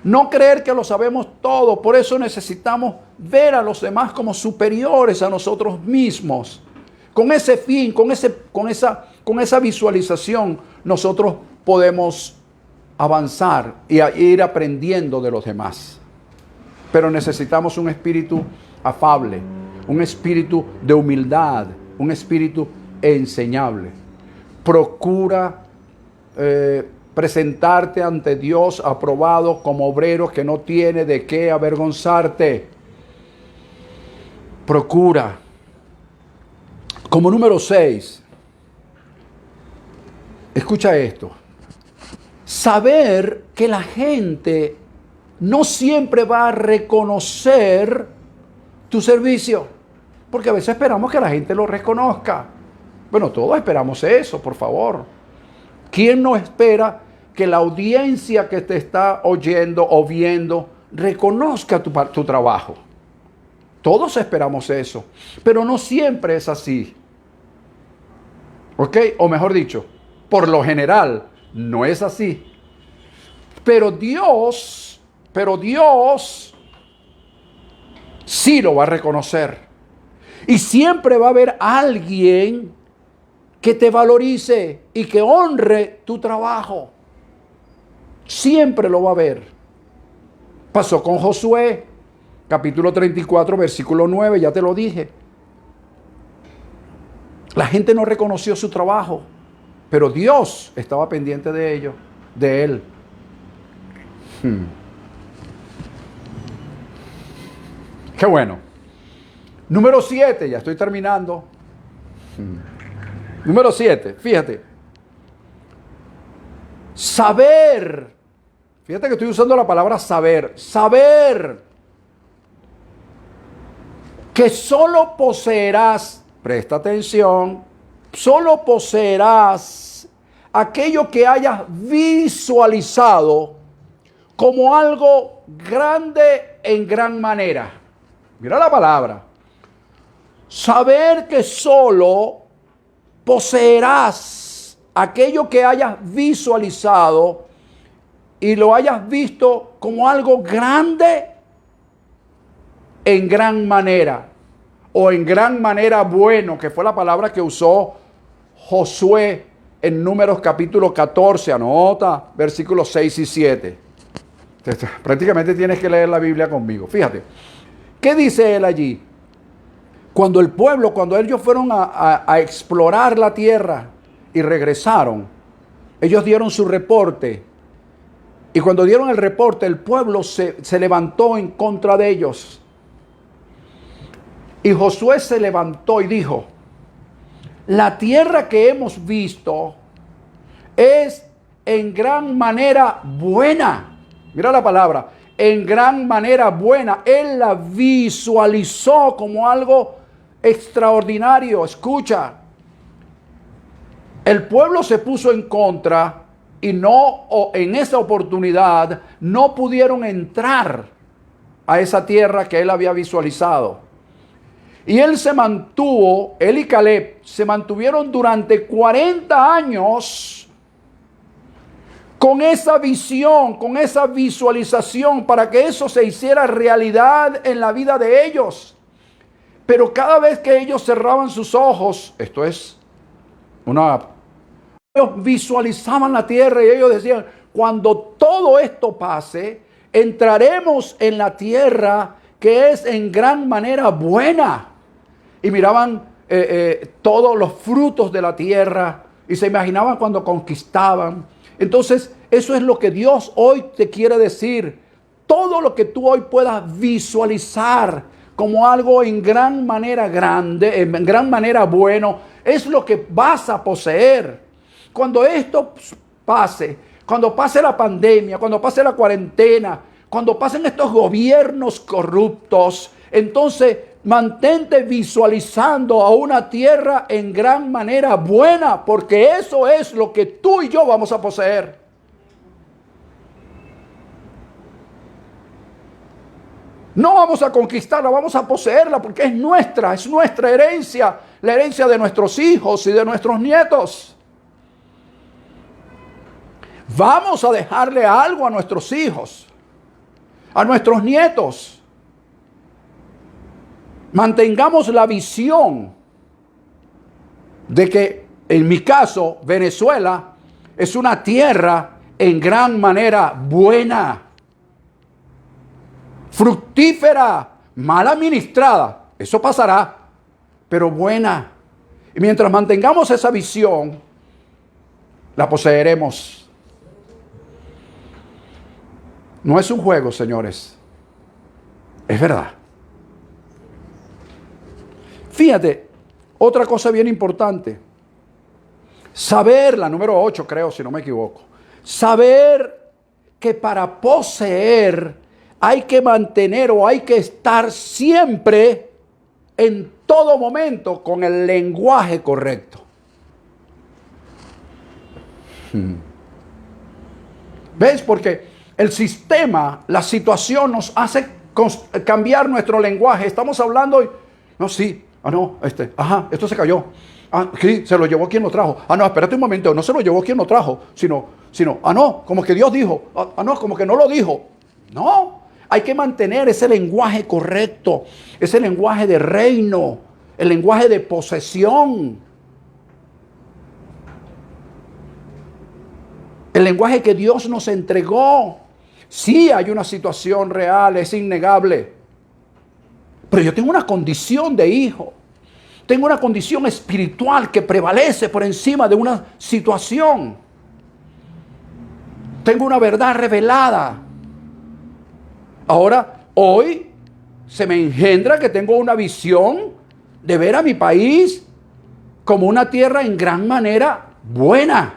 No creer que lo sabemos todo. Por eso necesitamos ver a los demás como superiores a nosotros mismos. Con ese fin, con esa visualización, nosotros podemos avanzar y ir aprendiendo de los demás. Pero necesitamos un espíritu afable, un espíritu de humildad, un espíritu enseñable. Procura presentarte ante Dios aprobado como obrero que no tiene de qué avergonzarte. Procura. Como número 6, escucha esto. Saber que la gente no siempre va a reconocer tu servicio. Porque a veces esperamos que la gente lo reconozca. Bueno, todos esperamos eso, por favor. ¿Quién no espera que la audiencia que te está oyendo o viendo reconozca tu trabajo? Todos esperamos eso. Pero no siempre es así. ¿Ok? O mejor dicho, por lo general, no es así. Pero Dios sí lo va a reconocer. Y siempre va a haber alguien que te valorice y que honre tu trabajo. Siempre lo va a haber. Pasó con Josué, capítulo 34, versículo 9, ya te lo dije. La gente no reconoció su trabajo, pero Dios estaba pendiente de ello, de él. Qué bueno. Número 7, ya estoy terminando. Número 7, fíjate. Saber. Fíjate que estoy usando la palabra saber. Saber que solo poseerás, presta atención, solo poseerás aquello que hayas visualizado como algo grande en gran manera. Mira la palabra. Saber que solo poseerás aquello que hayas visualizado y lo hayas visto como algo grande en gran manera, o en gran manera bueno, que fue la palabra que usó Josué en Números capítulo 14, anota, versículos 6 y 7. Prácticamente tienes que leer la Biblia conmigo. Fíjate, ¿qué dice él allí? Cuando ellos fueron a explorar la tierra y regresaron, ellos dieron su reporte. Y cuando dieron el reporte, el pueblo se levantó en contra de ellos. Y Josué se levantó y dijo: la tierra que hemos visto es en gran manera buena. Mira la palabra, en gran manera buena. Él la visualizó como algo extraordinario. Escucha, el pueblo se puso en contra y en esa oportunidad no pudieron entrar a esa tierra que él había visualizado. Y él y Caleb se mantuvieron durante 40 años con esa visión, con esa visualización, para que eso se hiciera realidad en la vida de ellos. Pero cada vez que ellos cerraban sus ojos, ellos visualizaban la tierra y ellos decían: cuando todo esto pase, entraremos en la tierra que es en gran manera buena. Y miraban todos los frutos de la tierra y se imaginaban cuando conquistaban. Entonces, eso es lo que Dios hoy te quiere decir. Todo lo que tú hoy puedas visualizar como algo en gran manera grande, en gran manera bueno, es lo que vas a poseer. Cuando esto pase, cuando pase la pandemia, cuando pase la cuarentena, cuando pasen estos gobiernos corruptos, entonces mantente visualizando a una tierra en gran manera buena, porque eso es lo que tú y yo vamos a poseer. No vamos a conquistarla, vamos a poseerla, porque es nuestra herencia, la herencia de nuestros hijos y de nuestros nietos. Vamos a dejarle algo a nuestros hijos, a nuestros nietos. Mantengamos la visión de que, en mi caso, Venezuela es una tierra en gran manera buena, fructífera, mal administrada. Eso pasará, pero buena. Y mientras mantengamos esa visión, la poseeremos. No es un juego, señores. Es verdad. Fíjate, otra cosa bien importante. Saber, la número 8 creo, si no me equivoco. Saber que para poseer hay que mantener o hay que estar siempre, en todo momento, con el lenguaje correcto. ¿Ves? Porque el sistema, la situación nos hace cambiar nuestro lenguaje. Estamos hablando y, no, sí, esto se cayó. Sí, se lo llevó quien lo trajo. No, espérate un momento, no se lo llevó quien lo trajo, sino, no, como que Dios dijo. No, como que no lo dijo. No, hay que mantener ese lenguaje correcto, ese lenguaje de reino, el lenguaje de posesión. El lenguaje que Dios nos entregó. Sí, hay una situación real, es innegable. Pero yo tengo una condición de hijo. Tengo una condición espiritual que prevalece por encima de una situación. Tengo una verdad revelada. Ahora, hoy se me engendra que tengo una visión de ver a mi país como una tierra en gran manera buena.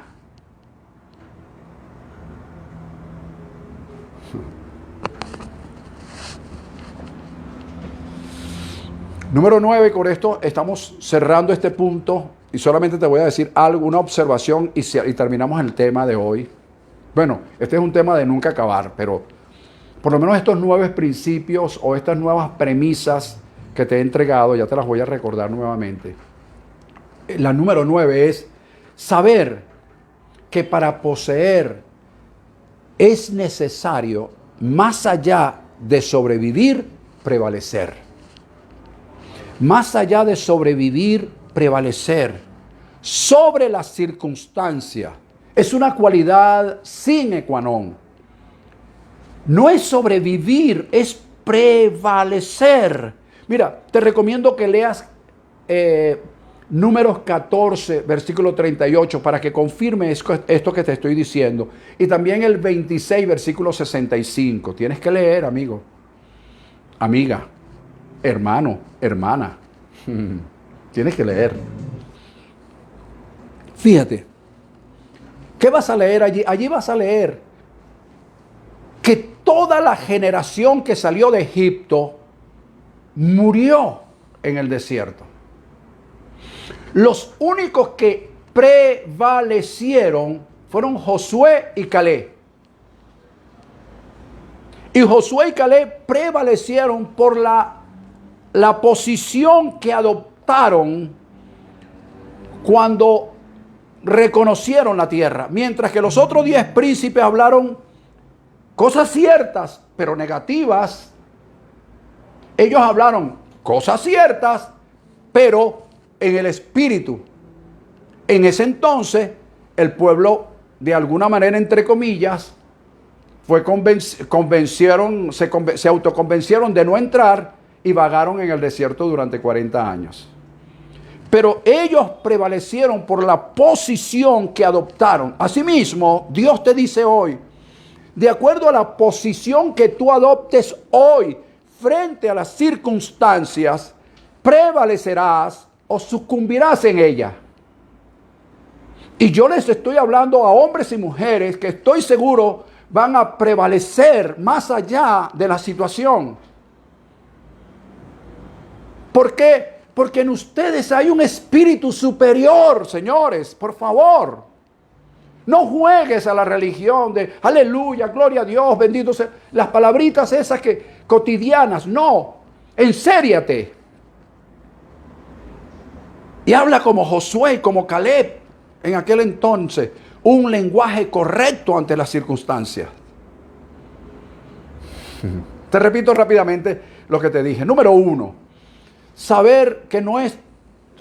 Número 9, con esto estamos cerrando este punto y solamente te voy a decir algo, una observación y terminamos el tema de hoy. Bueno, este es un tema de nunca acabar, pero por lo menos estos 9 principios o estas nuevas premisas que te he entregado, ya te las voy a recordar nuevamente. La número 9 es saber que para poseer es necesario, más allá de sobrevivir, prevalecer. Más allá de sobrevivir, prevalecer sobre las circunstancias. Es una cualidad sine qua non. No es sobrevivir, es prevalecer. Mira, te recomiendo que leas Números 14, versículo 38, para que confirme esto que te estoy diciendo. Y también el 26, versículo 65. Tienes que leer, amigo, amiga, hermano, hermana. Tienes que leer. Fíjate. ¿Qué vas a leer allí? Allí vas a leer que toda la generación que salió de Egipto murió en el desierto. Los únicos que prevalecieron fueron Josué y Caleb. Y Josué y Caleb prevalecieron por la posición que adoptaron cuando reconocieron la tierra. Mientras que los otros 10 príncipes hablaron cosas ciertas, pero negativas. Ellos hablaron cosas ciertas, pero en el espíritu. En ese entonces, el pueblo, de alguna manera, entre comillas, se autoconvencieron de no entrar y vagaron en el desierto durante 40 años. Pero ellos prevalecieron por la posición que adoptaron. Asimismo, Dios te dice hoy, de acuerdo a la posición que tú adoptes hoy frente a las circunstancias, prevalecerás o sucumbirás en ella. Y yo les estoy hablando a hombres y mujeres que estoy seguro van a prevalecer más allá de la situación. ¿Por qué? Porque en ustedes hay un espíritu superior, señores, por favor. No juegues a la religión de aleluya, gloria a Dios, bendito sea. Las palabritas esas que cotidianas, no. Ensériate. Y habla como Josué y como Caleb en aquel entonces. Un lenguaje correcto ante las circunstancias. Te repito rápidamente lo que te dije. Número 1, saber que no es,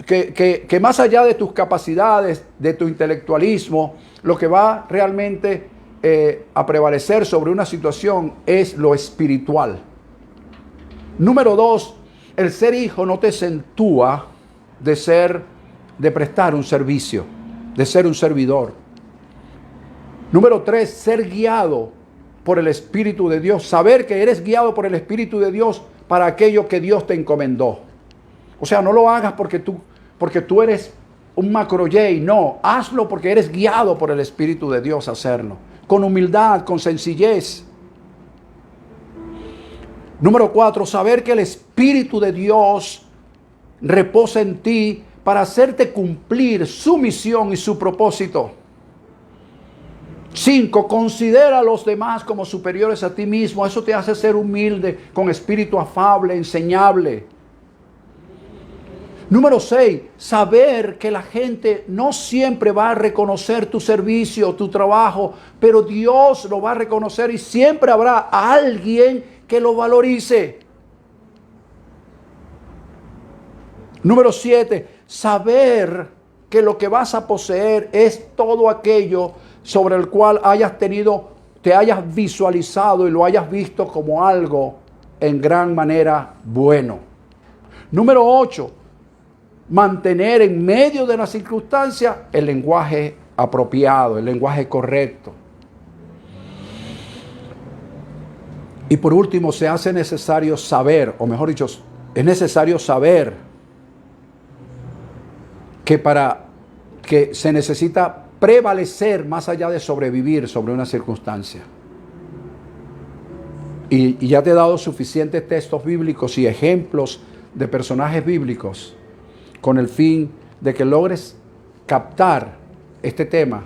que más allá de tus capacidades, de tu intelectualismo, lo que va realmente a prevalecer sobre una situación es lo espiritual. Número 2, el ser hijo no te exentúa de prestar un servicio, de ser un servidor. Número 3, ser guiado por el Espíritu de Dios. Saber que eres guiado por el Espíritu de Dios para aquello que Dios te encomendó. O sea, no lo hagas porque tú eres un macroyey. No, hazlo porque eres guiado por el Espíritu de Dios a hacerlo. Con humildad, con sencillez. Número 4, saber que el Espíritu de Dios reposa en ti para hacerte cumplir su misión y su propósito. 5, considera a los demás como superiores a ti mismo. Eso te hace ser humilde, con espíritu afable, enseñable. Número 6, saber que la gente no siempre va a reconocer tu servicio, tu trabajo, pero Dios lo va a reconocer y siempre habrá alguien que lo valorice. Número 7, saber que lo que vas a poseer es todo aquello sobre el cual te hayas visualizado y lo hayas visto como algo en gran manera bueno. Número 8, mantener en medio de las circunstancias el lenguaje apropiado, el lenguaje correcto. Y por último, se hace necesario saber, o mejor dicho, es necesario saber que se necesita prevalecer más allá de sobrevivir sobre una circunstancia. Y ya te he dado suficientes textos bíblicos y ejemplos de personajes bíblicos con el fin de que logres captar este tema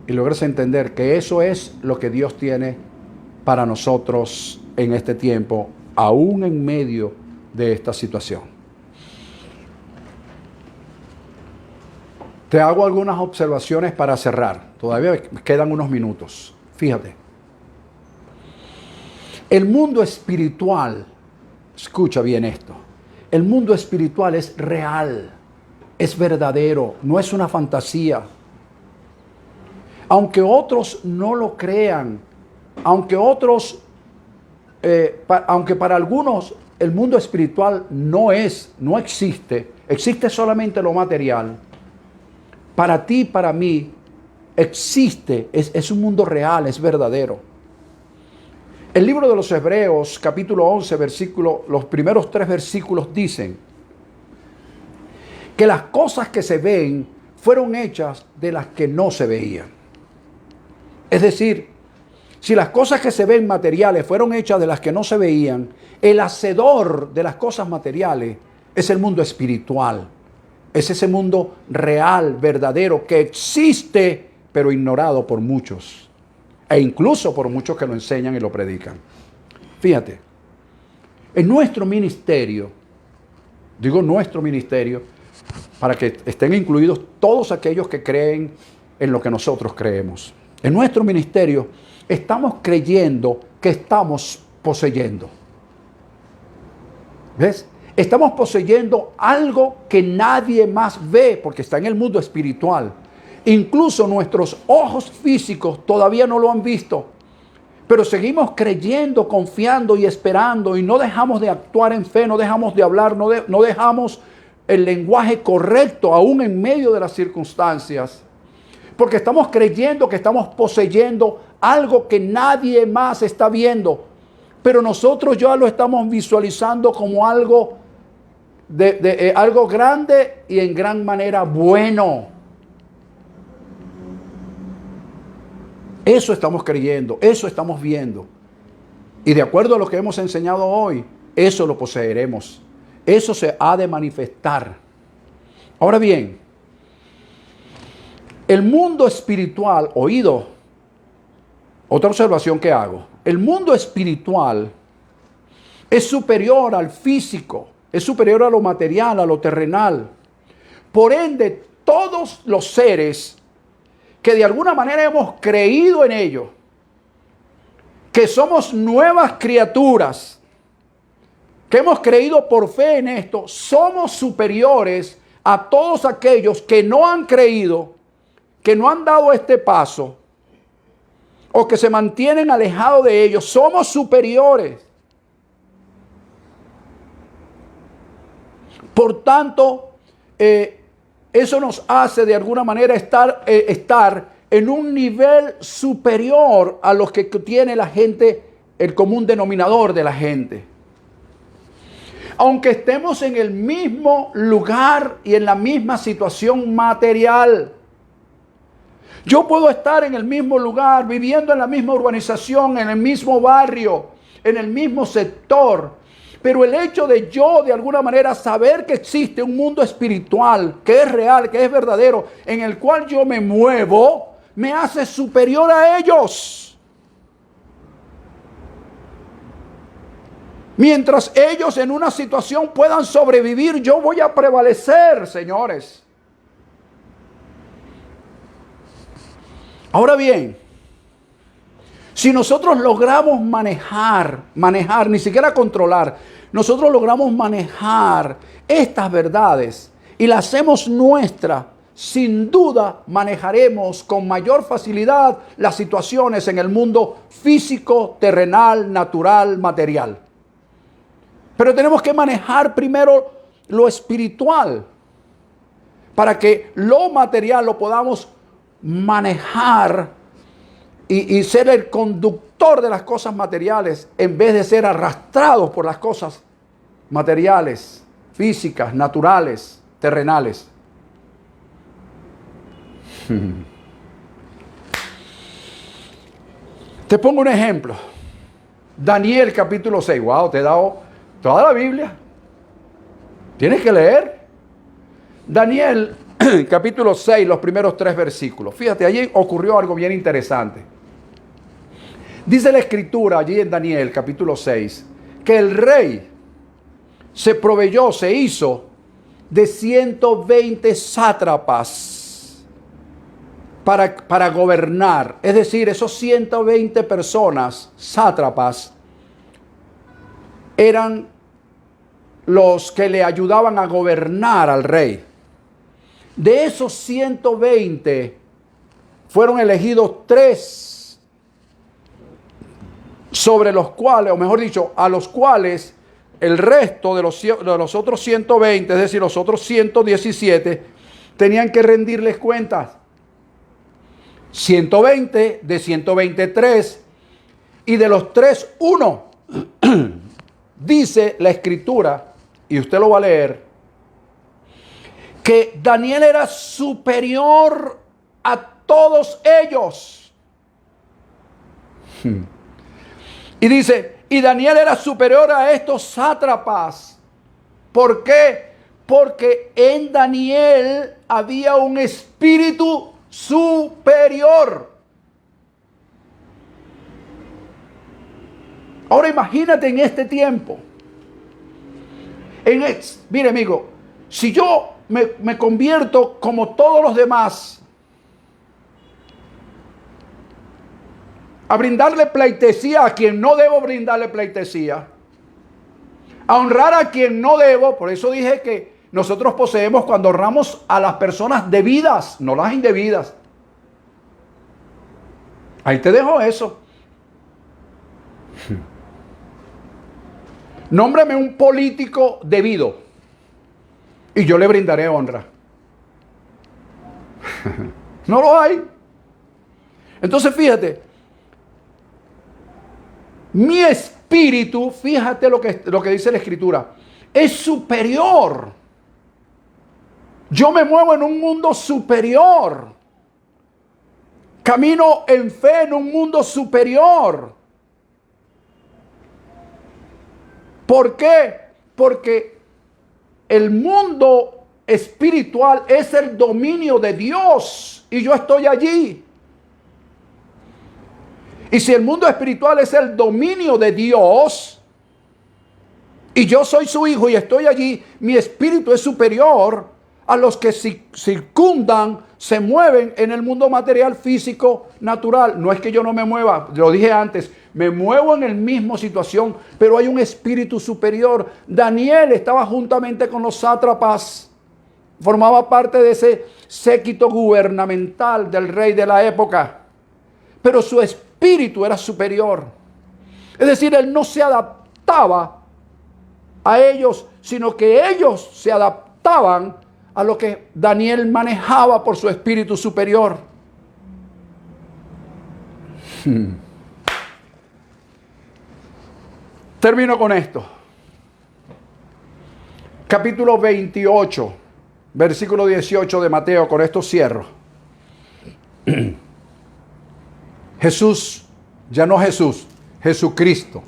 y logres entender que eso es lo que Dios tiene para nosotros en este tiempo, aún en medio de esta situación. Te hago algunas observaciones para cerrar. Todavía me quedan unos minutos. Fíjate. El mundo espiritual, escucha bien esto, el mundo espiritual es real, es verdadero, no es una fantasía. Aunque otros no lo crean, aunque para algunos el mundo espiritual no existe, existe solamente lo material. Para ti, para mí, existe, es un mundo real, es verdadero. El libro de los Hebreos, capítulo 11, los primeros 3 versículos dicen que las cosas que se ven fueron hechas de las que no se veían. Es decir, si las cosas que se ven materiales fueron hechas de las que no se veían, el hacedor de las cosas materiales es el mundo espiritual. Es ese mundo real, verdadero, que existe, pero ignorado por muchos. E incluso por muchos que lo enseñan y lo predican. Fíjate, en nuestro ministerio, digo nuestro ministerio, para que estén incluidos todos aquellos que creen en lo que nosotros creemos. En nuestro ministerio estamos creyendo que estamos poseyendo. ¿Ves? Estamos poseyendo algo que nadie más ve porque está en el mundo espiritual. Incluso nuestros ojos físicos todavía no lo han visto. Pero seguimos creyendo, confiando y esperando y no dejamos de actuar en fe, no dejamos de hablar, no dejamos el lenguaje correcto aún en medio de las circunstancias. Porque estamos creyendo que estamos poseyendo algo que nadie más está viendo. Pero nosotros ya lo estamos visualizando como algo algo grande y en gran manera bueno. Eso estamos creyendo, eso estamos viendo. Y de acuerdo a lo que hemos enseñado hoy, eso lo poseeremos. Eso se ha de manifestar. Ahora bien, el mundo espiritual, oído, otra observación que hago, el mundo espiritual es superior al físico, es superior a lo material, a lo terrenal. Por ende, todos los seres que de alguna manera hemos creído en ello, que somos nuevas criaturas, que hemos creído por fe en esto, somos superiores a todos aquellos que no han creído, que no han dado este paso, o que se mantienen alejados de ellos. Somos superiores. Por tanto, eso nos hace de alguna manera estar en un nivel superior a los que tiene la gente, el común denominador de la gente. Aunque estemos en el mismo lugar y en la misma situación material. Yo puedo estar en el mismo lugar, viviendo en la misma urbanización, en el mismo barrio, en el mismo sector. Pero el hecho de yo, de alguna manera, saber que existe un mundo espiritual, que es real, que es verdadero, en el cual yo me muevo, me hace superior a ellos. Mientras ellos en una situación puedan sobrevivir, yo voy a prevalecer, señores. Ahora bien, si nosotros logramos manejar, ni siquiera controlar, nosotros logramos manejar estas verdades y las hacemos nuestra, sin duda manejaremos con mayor facilidad las situaciones en el mundo físico, terrenal, natural, material. Pero tenemos que manejar primero lo espiritual para que lo material lo podamos manejar y ser el conductor de las cosas materiales en vez de ser arrastrados por las cosas materiales, físicas, naturales, terrenales. Te pongo un ejemplo. Daniel capítulo 6. Wow, te he dado toda la Biblia. Tienes que leer. Daniel capítulo 6, los primeros 3 versículos. Fíjate, allí ocurrió algo bien interesante. Dice la escritura allí en Daniel capítulo 6 que el rey se hizo de 120 sátrapas para gobernar. Es decir, esos 120 personas, sátrapas, eran los que le ayudaban a gobernar al rey. De esos 120 fueron elegidos 3 sobre los cuales, o mejor dicho, a los cuales el resto de los otros 120, es decir, los otros 117, tenían que rendirles cuentas. 120 de 123 y de los 3, 1. Dice la escritura, y usted lo va a leer, que Daniel era superior a todos ellos. Y dice, y Daniel era superior a estos sátrapas. ¿Por qué? Porque en Daniel había un espíritu superior. Ahora imagínate en este tiempo. Mire, amigo, si yo me convierto como todos los demás a brindarle pleitesía a quien no debo brindarle pleitesía, a honrar a quien no debo, por eso dije que nosotros poseemos cuando honramos a las personas debidas, no las indebidas. Ahí te dejo eso. Nómbrame un político debido y yo le brindaré honra. No lo hay. Entonces fíjate, mi espíritu, fíjate lo que dice la escritura, es superior. Yo me muevo en un mundo superior. Camino en fe en un mundo superior. ¿Por qué? Porque el mundo espiritual es el dominio de Dios y yo estoy allí. Y si el mundo espiritual es el dominio de Dios y yo soy su hijo y estoy allí, mi espíritu es superior a los que circundan, se mueven en el mundo material, físico, natural. No es que yo no me mueva, lo dije antes, me muevo en la misma situación, pero hay un espíritu superior. Daniel estaba juntamente con los sátrapas, formaba parte de ese séquito gubernamental del rey de la época, pero su espíritu era superior. Es decir, él no se adaptaba a ellos, sino que ellos se adaptaban a lo que Daniel manejaba por su espíritu superior. Termino con esto. Capítulo 28, versículo 18 de Mateo, con esto cierro. Jesús, ya no Jesús, Jesucristo,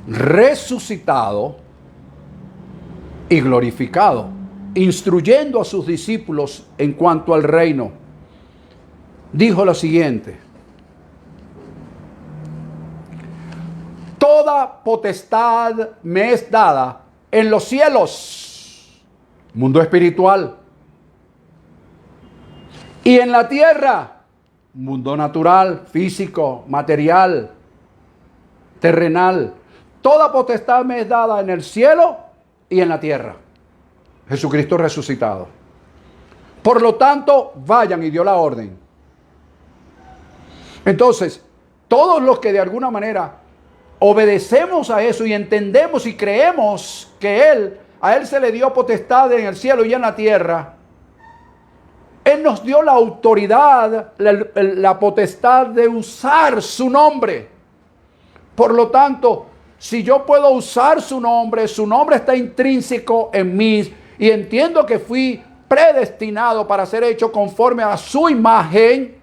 resucitado y glorificado, instruyendo a sus discípulos en cuanto al reino, dijo lo siguiente: toda potestad me es dada en los cielos, mundo espiritual, y en la tierra, mundo natural, físico, material, terrenal. Toda potestad me es dada en el cielo y en la tierra. Jesucristo resucitado. Por lo tanto, vayan, y dio la orden. Entonces, todos los que de alguna manera obedecemos a eso y entendemos y creemos que a Él se le dio potestad en el cielo y en la tierra, Él nos dio la autoridad, la potestad de usar su nombre. Por lo tanto, si yo puedo usar su nombre está intrínseco en mí y entiendo que fui predestinado para ser hecho conforme a su imagen,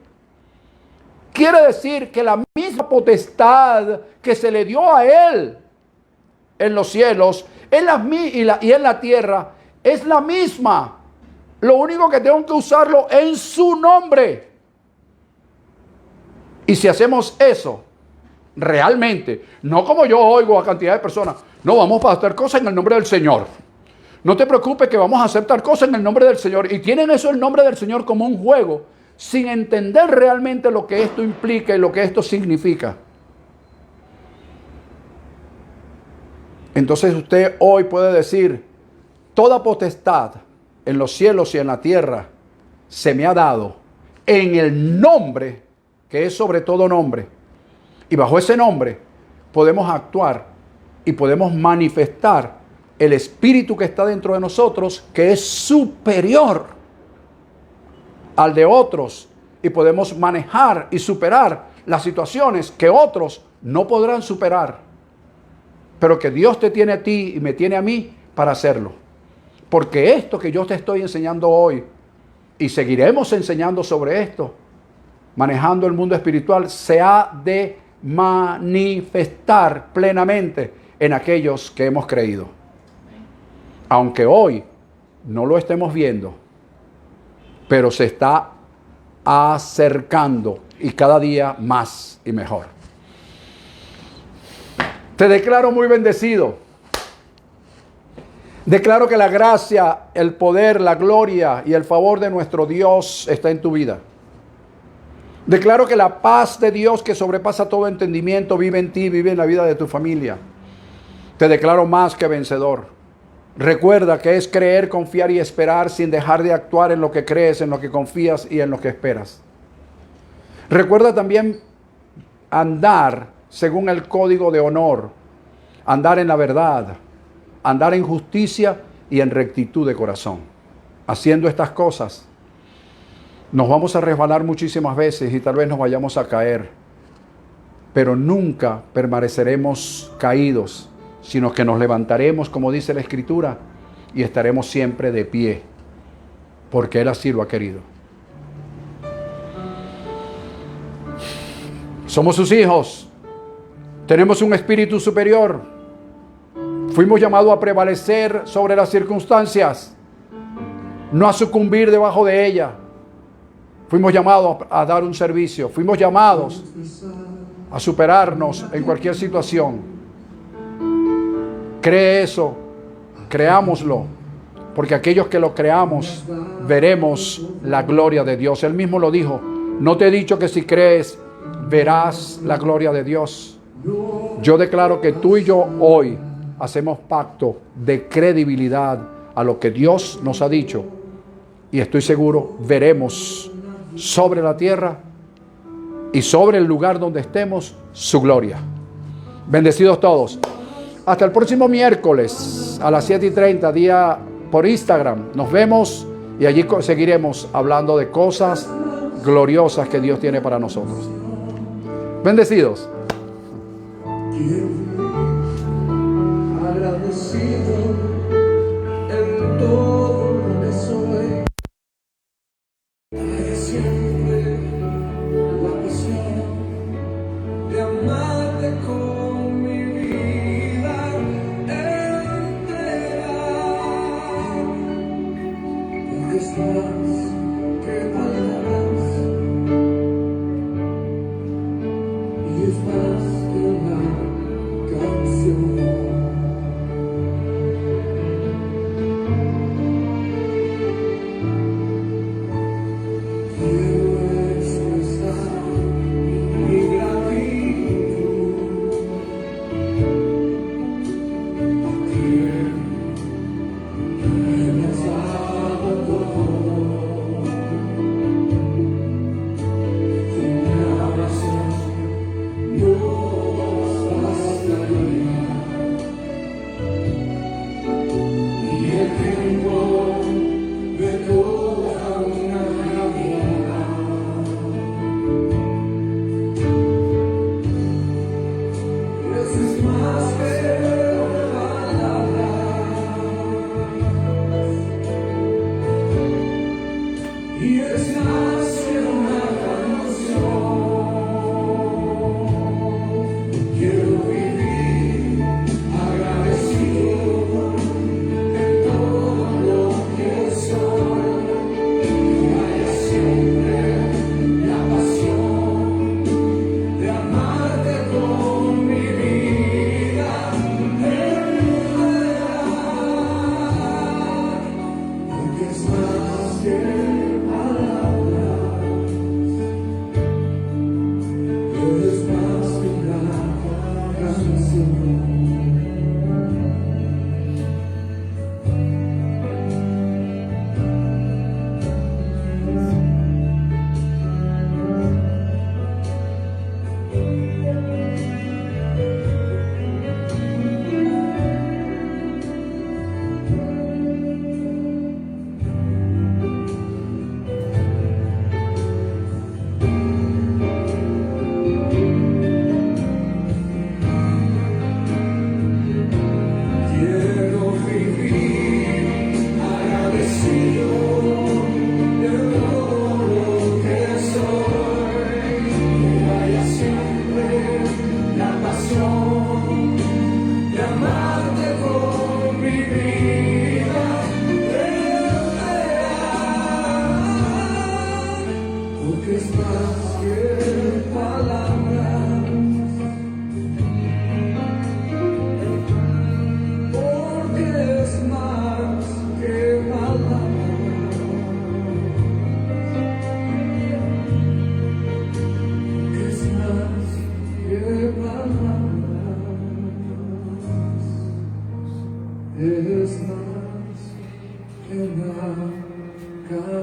quiere decir que la misma potestad que se le dio a Él en los cielos y en la tierra es la misma. Lo único que tengo que usarlo en su nombre. Y si hacemos eso realmente, no como yo oigo a cantidad de personas, no, vamos a hacer cosas en el nombre del Señor. No te preocupes que vamos a aceptar cosas en el nombre del Señor. Y tienen eso, el nombre del Señor, como un juego, sin entender realmente lo que esto implica y lo que esto significa. Entonces usted hoy puede decir: toda potestad en los cielos y en la tierra se me ha dado en el nombre que es sobre todo nombre. Y bajo ese nombre podemos actuar y podemos manifestar el espíritu que está dentro de nosotros, que es superior al de otros, y podemos manejar y superar las situaciones que otros no podrán superar, pero que Dios te tiene a ti y me tiene a mí para hacerlo. Porque esto que yo te estoy enseñando hoy, y seguiremos enseñando sobre esto, manejando el mundo espiritual, se ha de manifestar plenamente en aquellos que hemos creído. Aunque hoy no lo estemos viendo, pero se está acercando y cada día más y mejor. Te declaro muy bendecido. Declaro que la gracia, el poder, la gloria y el favor de nuestro Dios está en tu vida. Declaro que la paz de Dios, que sobrepasa todo entendimiento, vive en ti, vive en la vida de tu familia. Te declaro más que vencedor. Recuerda que es creer, confiar y esperar sin dejar de actuar en lo que crees, en lo que confías y en lo que esperas. Recuerda también andar según el código de honor, andar en la verdad, andar en justicia y en rectitud de corazón. Haciendo estas cosas, nos vamos a resbalar muchísimas veces y tal vez nos vayamos a caer, pero nunca permaneceremos caídos, sino que nos levantaremos, como dice la Escritura, y estaremos siempre de pie, porque Él así lo ha querido. Somos sus hijos, tenemos un espíritu superior, Fuimos llamados a prevalecer sobre las circunstancias, no a sucumbir debajo de ella. Fuimos llamados a dar un servicio. Fuimos llamados a superarnos en cualquier situación. Cree eso, creámoslo, porque aquellos que lo creamos veremos la gloria de Dios. Él mismo lo dijo: no te he dicho que si crees verás la gloria de Dios. Yo declaro que tú y yo hoy hacemos pacto de credibilidad a lo que Dios nos ha dicho, y estoy seguro veremos sobre la tierra y sobre el lugar donde estemos su gloria. Bendecidos todos. Hasta el próximo miércoles a las 7:30, día por Instagram. Nos vemos y allí seguiremos hablando de cosas gloriosas que Dios tiene para nosotros. Bendecidos. Agradecido en todo lo que soy. Hay siempre la pasión de amarte con mi vida entera. Porque es más que palabras y es más que una canción. Es más que una canción.